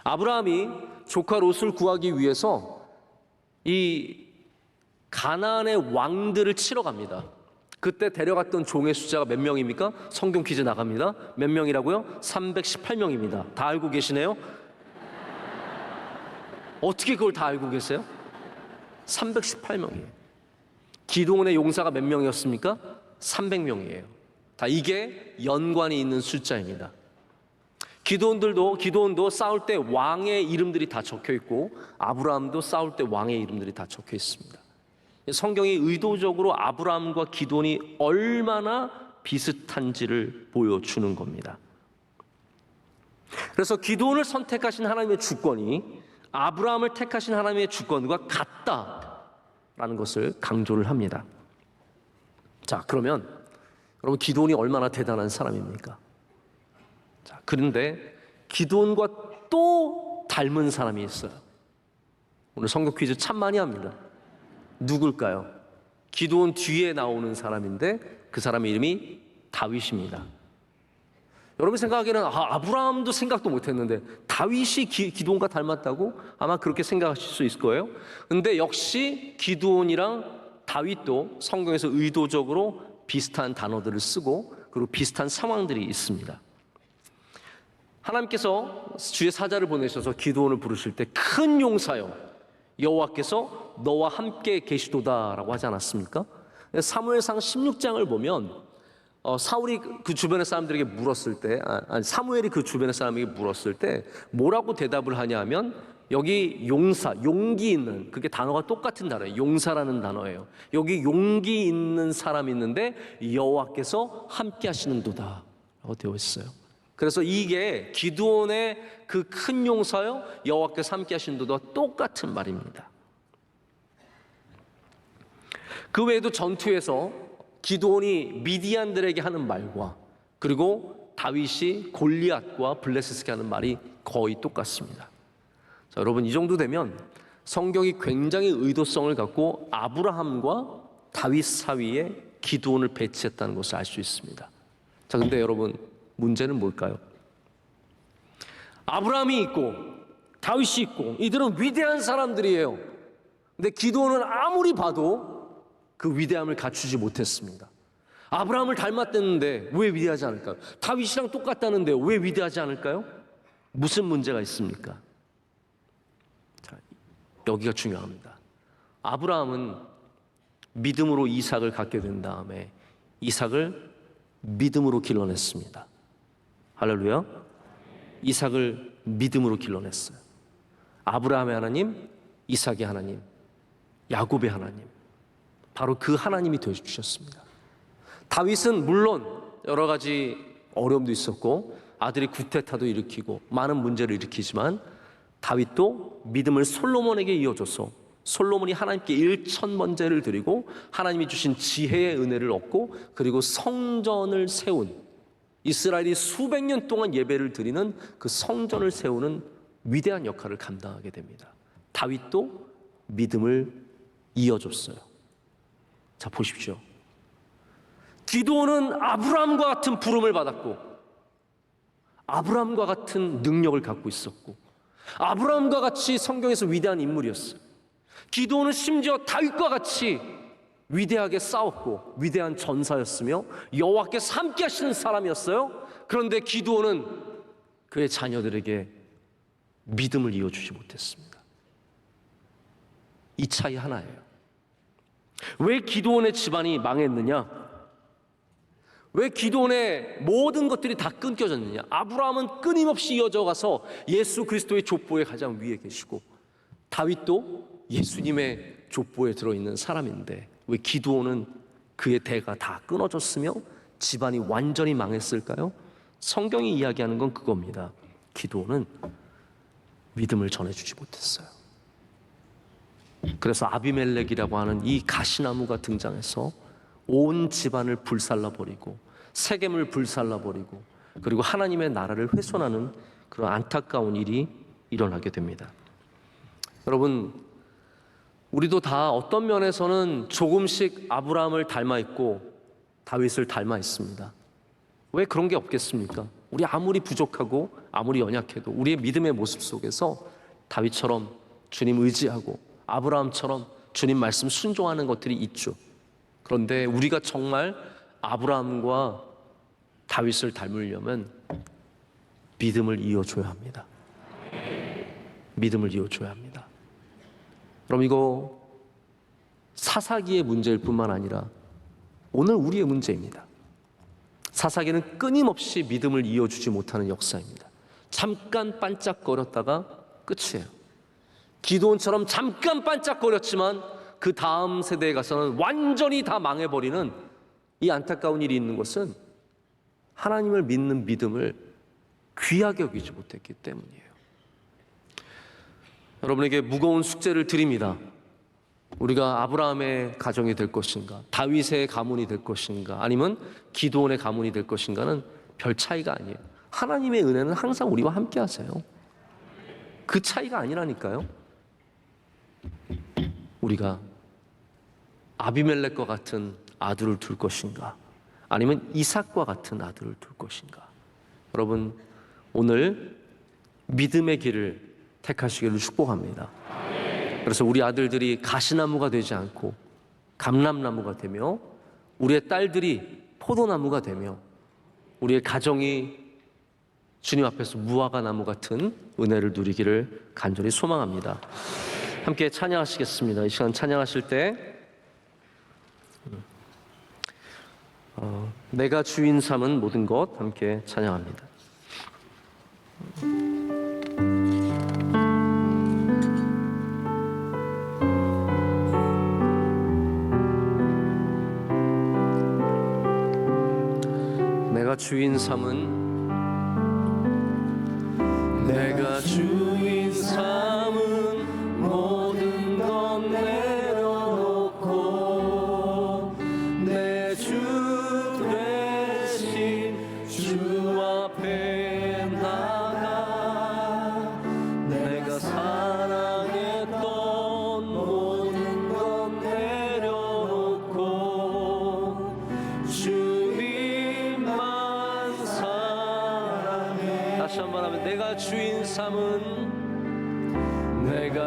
아브라함이 조카 롯을 구하기 위해서 이 가나안의 왕들을 치러 갑니다. 그때 데려갔던 종의 숫자가 몇 명입니까? 성경 퀴즈 나갑니다. 몇 명이라고요? 318명입니다. 다 알고 계시네요? 어떻게 그걸 다 알고 계세요? 318명이에요. 기드온의 용사가 몇 명이었습니까? 300명이에요. 다 이게 연관이 있는 숫자입니다. 기드온도 싸울 때 왕의 이름들이 다 적혀 있고 아브라함도 싸울 때 왕의 이름들이 다 적혀 있습니다. 성경이 의도적으로 아브라함과 기드온이 얼마나 비슷한지를 보여주는 겁니다. 그래서 기드온을 선택하신 하나님의 주권이 아브라함을 택하신 하나님의 주권과 같다라는 것을 강조를 합니다. 자, 그러면 여러분, 기드온이 얼마나 대단한 사람입니까? 자, 그런데 기드온과 또 닮은 사람이 있어요. 오늘 성경 퀴즈 참 많이 합니다. 누굴까요? 기드온 뒤에 나오는 사람인데 그 사람의 이름이 다윗입니다. 여러분 생각하기에는 아브라함도 생각도 못했는데 다윗이 기드온과 닮았다고? 아마 그렇게 생각하실 수 있을 거예요. 근데 역시 기드온이랑 다윗도 성경에서 의도적으로 비슷한 단어들을 쓰고 그리고 비슷한 상황들이 있습니다. 하나님께서 주의 사자를 보내셔서 기드온을 부르실 때 큰 용사여 여호와께서 너와 함께 계시도다라고 하지 않았습니까? 사무엘상 16장을 보면 사울이 그 주변의 사람들에게 물었을 때, 사무엘이 그 주변의 사람에게 물었을 때 뭐라고 대답을 하냐면, 여기 용사, 용기 있는, 그게 단어가 똑같은 단어예요. 용사라는 단어예요. 여기 용기 있는 사람이 있는데 여호와께서 함께 하시는도다 라고 되어 있어요. 그래서 이게 기드온의 그 큰 용사요, 여호와께서 함께 하시는도다 똑같은 말입니다. 그 외에도 전투에서 기드온이 미디안들에게 하는 말과, 그리고 다윗이 골리앗과 블레셋에게 하는 말이 거의 똑같습니다. 자, 여러분, 이 정도 되면 성경이 굉장히 의도성을 갖고 아브라함과 다윗 사이에 기드온을 배치했다는 것을 알 수 있습니다. 자, 근데 여러분, 문제는 뭘까요? 아브라함이 있고 다윗이 있고 이들은 위대한 사람들이에요. 근데 기드온은 아무리 봐도 그 위대함을 갖추지 못했습니다. 아브라함을 닮았다는데 왜 위대하지 않을까요? 다윗이랑 똑같다는데 왜 위대하지 않을까요? 무슨 문제가 있습니까? 자, 여기가 중요합니다. 아브라함은 믿음으로 이삭을 갖게 된 다음에 이삭을 믿음으로 길러냈습니다. 할렐루야. 이삭을 믿음으로 길러냈어요. 아브라함의 하나님, 이삭의 하나님, 야곱의 하나님, 바로 그 하나님이 되어주셨습니다. 다윗은 물론 여러 가지 어려움도 있었고 아들이 구테타도 일으키고 많은 문제를 일으키지만, 다윗도 믿음을 솔로몬에게 이어줘서 솔로몬이 하나님께 1,000번제를 드리고 하나님이 주신 지혜의 은혜를 얻고, 그리고 성전을 세운, 이스라엘이 수백 년 동안 예배를 드리는 그 성전을 세우는 위대한 역할을 감당하게 됩니다. 다윗도 믿음을 이어줬어요. 자, 보십시오. 기드온은 아브라함과 같은 부름을 받았고 아브라함과 같은 능력을 갖고 있었고 아브라함과 같이 성경에서 위대한 인물이었어요. 기드온은 심지어 다윗과 같이 위대하게 싸웠고 위대한 전사였으며 여호와께서 함께 하시는 사람이었어요. 그런데 기드온은 그의 자녀들에게 믿음을 이어주지 못했습니다. 이 차이 하나예요. 왜 기드온의 집안이 망했느냐? 왜 기드온의 모든 것들이 다 끊겨졌느냐? 아브라함은 끊임없이 이어져 가서 예수 그리스도의 족보에 가장 위에 계시고 다윗도 예수님의 족보에 들어있는 사람인데 왜 기드온은 그의 대가 다 끊어졌으며 집안이 완전히 망했을까요? 성경이 이야기하는 건 그겁니다. 기드온은 믿음을 전해주지 못했어요. 그래서 아비멜렉이라고 하는 이 가시나무가 등장해서 온 집안을 불살라버리고 세겜을 불살라버리고 그리고 하나님의 나라를 훼손하는 그런 안타까운 일이 일어나게 됩니다. 여러분, 우리도 다 어떤 면에서는 조금씩 아브라함을 닮아 있고 다윗을 닮아 있습니다. 왜 그런 게 없겠습니까? 우리 아무리 부족하고 아무리 연약해도 우리의 믿음의 모습 속에서 다윗처럼 주님 의지하고 아브라함처럼 주님 말씀 순종하는 것들이 있죠. 그런데 우리가 정말 아브라함과 다윗을 닮으려면 믿음을 이어줘야 합니다. 믿음을 이어줘야 합니다. 그럼 이거 사사기의 문제일 뿐만 아니라 오늘 우리의 문제입니다. 사사기는 끊임없이 믿음을 이어주지 못하는 역사입니다. 잠깐 반짝거렸다가 끝이에요. 기드온처럼 잠깐 반짝거렸지만 그 다음 세대에 가서는 완전히 다 망해버리는 이 안타까운 일이 있는 것은 하나님을 믿는 믿음을 귀하게 여기지 못했기 때문이에요. 여러분에게 무거운 숙제를 드립니다. 우리가 아브라함의 가정이 될 것인가, 다윗의 가문이 될 것인가, 아니면 기드온의 가문이 될 것인가는 별 차이가 아니에요. 하나님의 은혜는 항상 우리와 함께 하세요. 그 차이가 아니라니까요. 우리가 아비멜렉과 같은 아들을 둘 것인가, 아니면 이삭과 같은 아들을 둘 것인가. 여러분, 오늘 믿음의 길을 택하시기를 축복합니다. 그래서 우리 아들들이 가시나무가 되지 않고 감람나무가 되며 우리의 딸들이 포도나무가 되며 우리의 가정이 주님 앞에서 무화과 나무 같은 은혜를 누리기를 간절히 소망합니다. 함께 찬양하시겠습니다. 이 시간 찬양하실 때 내가 주인 삼은 모든 것 함께 찬양합니다. 내가 주인 삼은 모든 것 내려놓고 내 주 대신 주 앞에 나가 내가 사랑했던 모든 것 내려놓고 주님만 사랑해. 다시 한번 하면 내가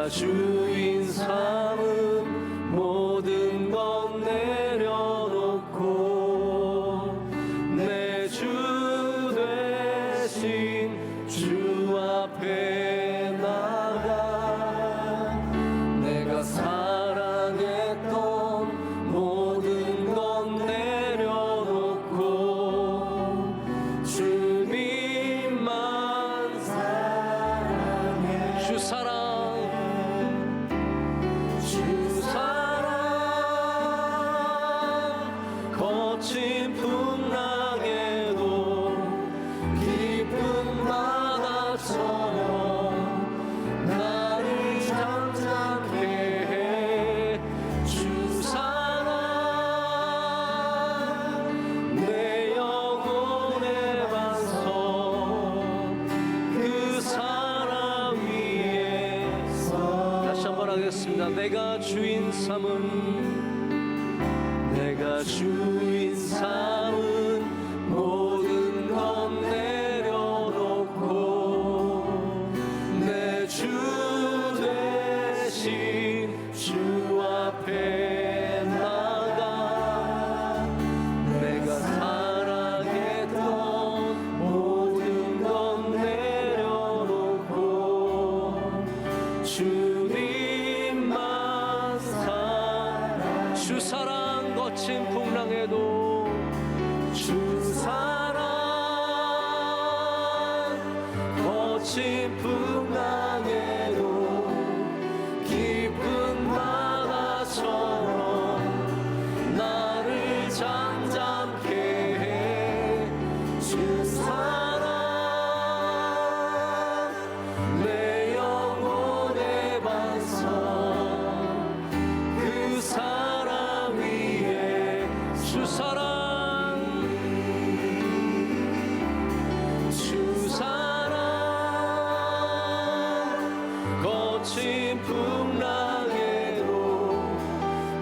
주인 삼은 모든 것 내려놓고 내 주 대신 주 앞에 나가 내가 사랑했던 모든 것 내려놓고 주님만 사랑해. 주 사랑 거친 풍랑에도 깊은 바다처럼 나를 잠잠케 해. 주 사랑 내 영혼의 반석 그 사랑 위에서. 다시 한번 하겠습니다. 내가 주인 삼은 모든 것 내려놓고 내 주 대신 주 앞에 나가 내가 사랑했던 모든 것 내려놓고 주님만 사랑. 주 사랑 거친 풍랑에도 주 사랑 거친 풍랑에도 깊은 바다처럼 나를 잠잠케 해. 주 사랑 내 영혼의 반석 그 사랑 위에. 주 사랑 거친 풍랑에도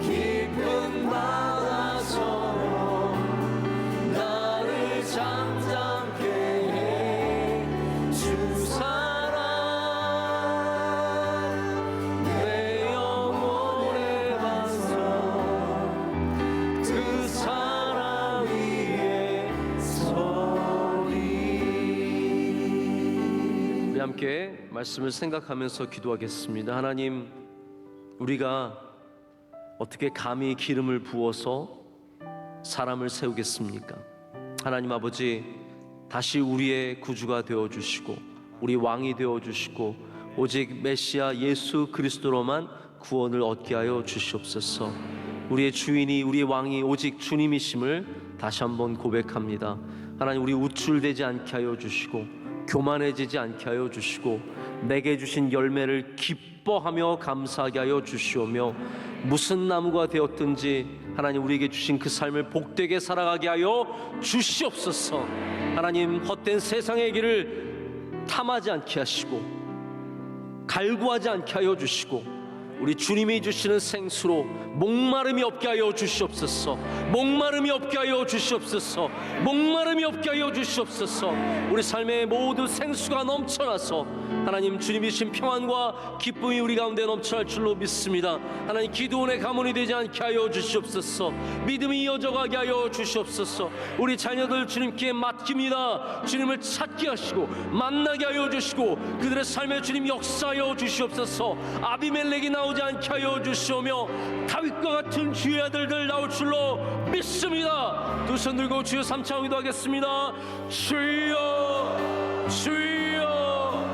깊은 바다처럼 나를 잠잠케 해. 주 사랑 내 영혼의 반석 그 사랑 위에 서리. 우리 함께 말씀을 생각하면서 기도하겠습니다. 하나님, 우리가 어떻게 감히 기름을 부어서 사람을 세우겠습니까? 하나님 아버지, 다시 우리의 구주가 되어주시고 우리 왕이 되어주시고 오직 메시아 예수 그리스도로만 구원을 얻게 하여 주시옵소서. 우리의 주인이, 우리의 왕이 오직 주님이심을 다시 한번 고백합니다. 하나님, 우리 우쭐대지 않게 하여 주시고 교만해지지 않게 하여 주시고 내게 주신 열매를 기뻐하며 감사하게 하여 주시오며 무슨 나무가 되었든지 하나님 우리에게 주신 그 삶을 복되게 살아가게 하여 주시옵소서. 하나님, 헛된 세상의 길을 탐하지 않게 하시고 갈구하지 않게 하여 주시고 우리 주님이 주시는 생수로 목마름이 없게 하여 주시옵소서. 목마름이 없게 하여 주시옵소서. 목마름이 없게 하여 주시옵소서. 우리 삶의 모든 생수가 넘쳐나서 하나님 주님이 주신 평안과 기쁨이 우리 가운데 넘쳐날 줄로 믿습니다. 하나님, 기도원의 가문이 되지 않게 하여 주시옵소서. 믿음이 이어져가게 하여 주시옵소서. 우리 자녀들 주님께 맡깁니다. 주님을 찾게 하시고 만나게 하여 주시고 그들의 삶에 주님 역사하여 주시옵소서. 아비멜렉이 나오는 나오지 않게 하여 주시오며 다윗과 같은 주의 아들들 나올 줄로 믿습니다. 두 손 들고 주여 삼창 기도하겠습니다. 주여 주여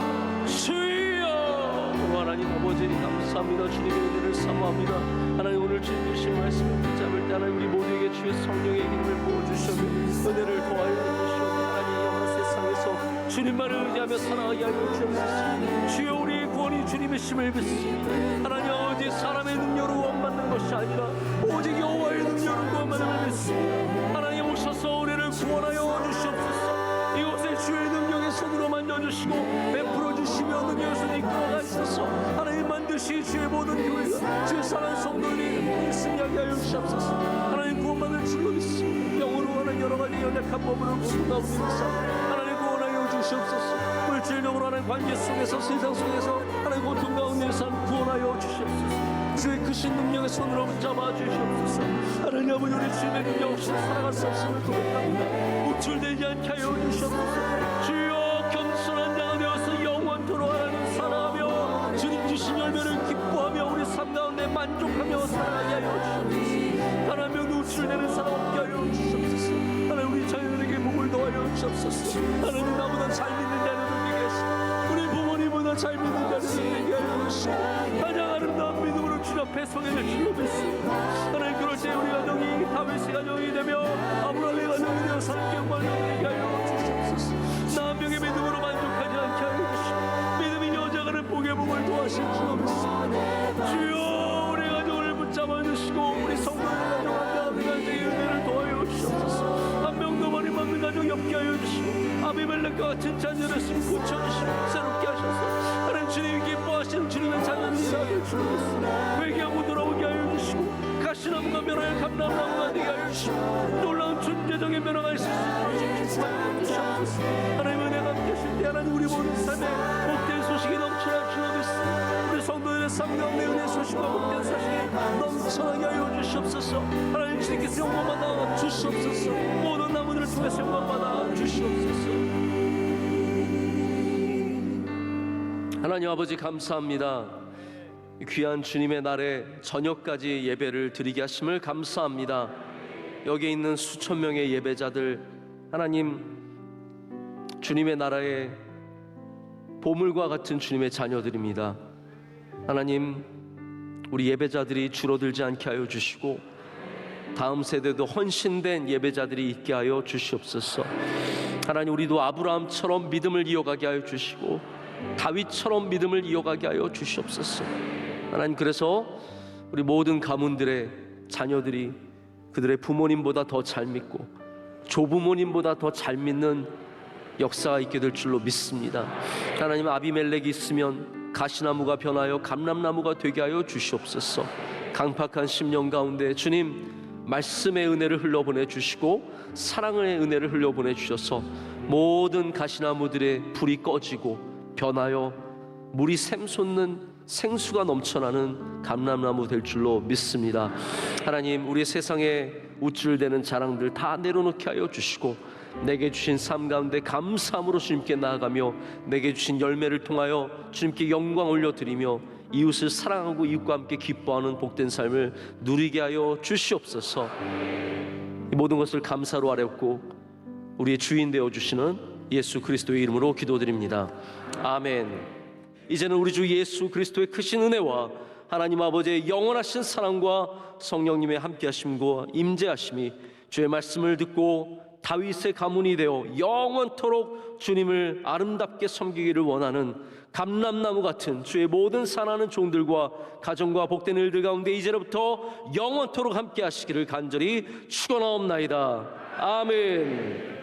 주여. 하나님 아버지 감사합니다. 주님의 은혜를 사모합니다. 하나님 오늘 주님 주신 말씀을 붙잡을 때 하나님 우리 모두에게 주의 성령의 힘을 부어주시며 은혜를 더하여 주시옵소서. 하나님 영원 세상에서 주님만을 의지하며 살아가게 하여 주옵소서. 주여 우리의 구원이 주님이심을 믿습니다. 하나님 아버지 사람의 능력으로 구원받는 것이 아니라 오직 여호와의 능력으로 구원받음을 믿습니다. 하나님 오셔서 우리를 구원하여 주시옵소서. 이곳에 주의 능력의 손으로 만져주시고 베풀어 주시며 능력의 손에 이끌어가셔서 하나님 반드시 주의 모든 교회가 주의 사랑하는 성도들이 승리하게 하여 주시옵소서. 하나님 구원받을 줄로 믿습니다. 영으로 하는 여러 가지 연약한 법으로 구원하옵소서. 하나님 구원하여 주시옵소서. 물질적으로 하는 관계 속에서 세상 속에서 하나님 고통 가운데서 구원하여 주시옵소서. 주의 크신 능력의 손으로 붙잡아 주시옵소서. 하나님 아버지 우리 주님의 능력 없이 살아갈 수 없음을 고백합니다. 우쭐대지 않게 하여 주시옵소서. 주여 겸손한 자가 되어서 영원토록 하나님 사랑하며 주님 주신 열매를 기뻐하며 우리 삶 가운데 만족하며 살아가게 하여 주시옵소서. 하나님 우쭐대는 사람 없게 하여 주시옵소서. 하나님 우리 자녀들에게 복을 더하여 주시옵소서. 하나님 나보다 잘 믿는 자는 누구게 하시고 우리 부모님보다 잘 믿는 자는 누구게 하여 주시고 가장 아름다운 믿음으로 주 앞에 서게될 줄로 믿습니다. 하나님 그럴 때 우리 가정이 다윗의 가정이 되며 아브라함의 가정이 되어 사람께 영광을 되게 하여 주시옵소서. 나 한 명의 믿음으로 만족하지 않게 하여 주시고 믿음이 여자가는 복의 복을 도하실 줄로 믿습니다. 주여 우리 가정을 붙잡아 주시고 우리 성도의 가정 한가운데 가정의 은혜를 도하여 주시옵소서. 한 명도 머리 막는 가정이 없게 하여 주시고 아비멜렉과 같은 자녀를 고쳐주시고 새롭게 하셔서 하나님 주님이 기뻐하시는 주님의 자녀들이 되게 주옵소서. 회개하고 돌아오게 하여 주시고 가시나무가 변하여 감람나무가 되게 하여 주시고 놀라운 존재적인 변화가 있을 수 있도록 하나님 은혜가 함께 하실 때 하나님 우리 모든 삶에 복된 소식이 넘쳐날 줄로 믿습니다. 우리 성도들의 삶 가운데 은혜 소식과 복된 소식이 넘쳐나게 하여 주시옵소서. 하나님 주님께서 영광받아 주시옵소서. 모든 나무들을 통해서 영광받아 주시옵소서. 하나님 아버지 감사합니다. 귀한 주님의 날에 저녁까지 예배를 드리게 하심을 감사합니다. 여기 있는 수천 명의 예배자들 하나님 주님의 나라의 보물과 같은 주님의 자녀들입니다. 하나님 우리 예배자들이 줄어들지 않게 하여 주시고 다음 세대도 헌신된 예배자들이 있게 하여 주시옵소서. 하나님 우리도 아브라함처럼 믿음을 이어가게 하여 주시고 다윗처럼 믿음을 이어가게 하여 주시옵소서. 하나님 그래서 우리 모든 가문들의 자녀들이 그들의 부모님보다 더 잘 믿고 조부모님보다 더 잘 믿는 역사가 있게 될 줄로 믿습니다. 하나님 아비멜렉이 있으면 가시나무가 변하여 감람나무가 되게 하여 주시옵소서. 강팍한 심령 가운데 주님 말씀의 은혜를 흘려보내 주시고 사랑의 은혜를 흘려보내 주셔서 모든 가시나무들의 불이 꺼지고 변하여 물이 샘솟는 생수가 넘쳐나는 감람나무 될 줄로 믿습니다. 하나님 우리 세상에 우쭐대는 자랑들 다 내려놓게 하여 주시고 내게 주신 삶 가운데 감사함으로 주님께 나아가며 내게 주신 열매를 통하여 주님께 영광 올려드리며 이웃을 사랑하고 이웃과 함께 기뻐하는 복된 삶을 누리게 하여 주시옵소서. 이 모든 것을 감사로 아뢰었고 우리의 주인 되어주시는 예수 그리스도의 이름으로 기도드립니다. 아멘. 이제는 우리 주 예수 그리스도의 크신 은혜와 하나님 아버지의 영원하신 사랑과 성령님의 함께하심과 임재하심이 주의 말씀을 듣고 다윗의 가문이 되어 영원토록 주님을 아름답게 섬기기를 원하는 감람나무 같은 주의 모든 사랑하는 종들과 가정과 복된 일들 가운데 이제로부터 영원토록 함께하시기를 간절히 축원하옵나이다. 아멘.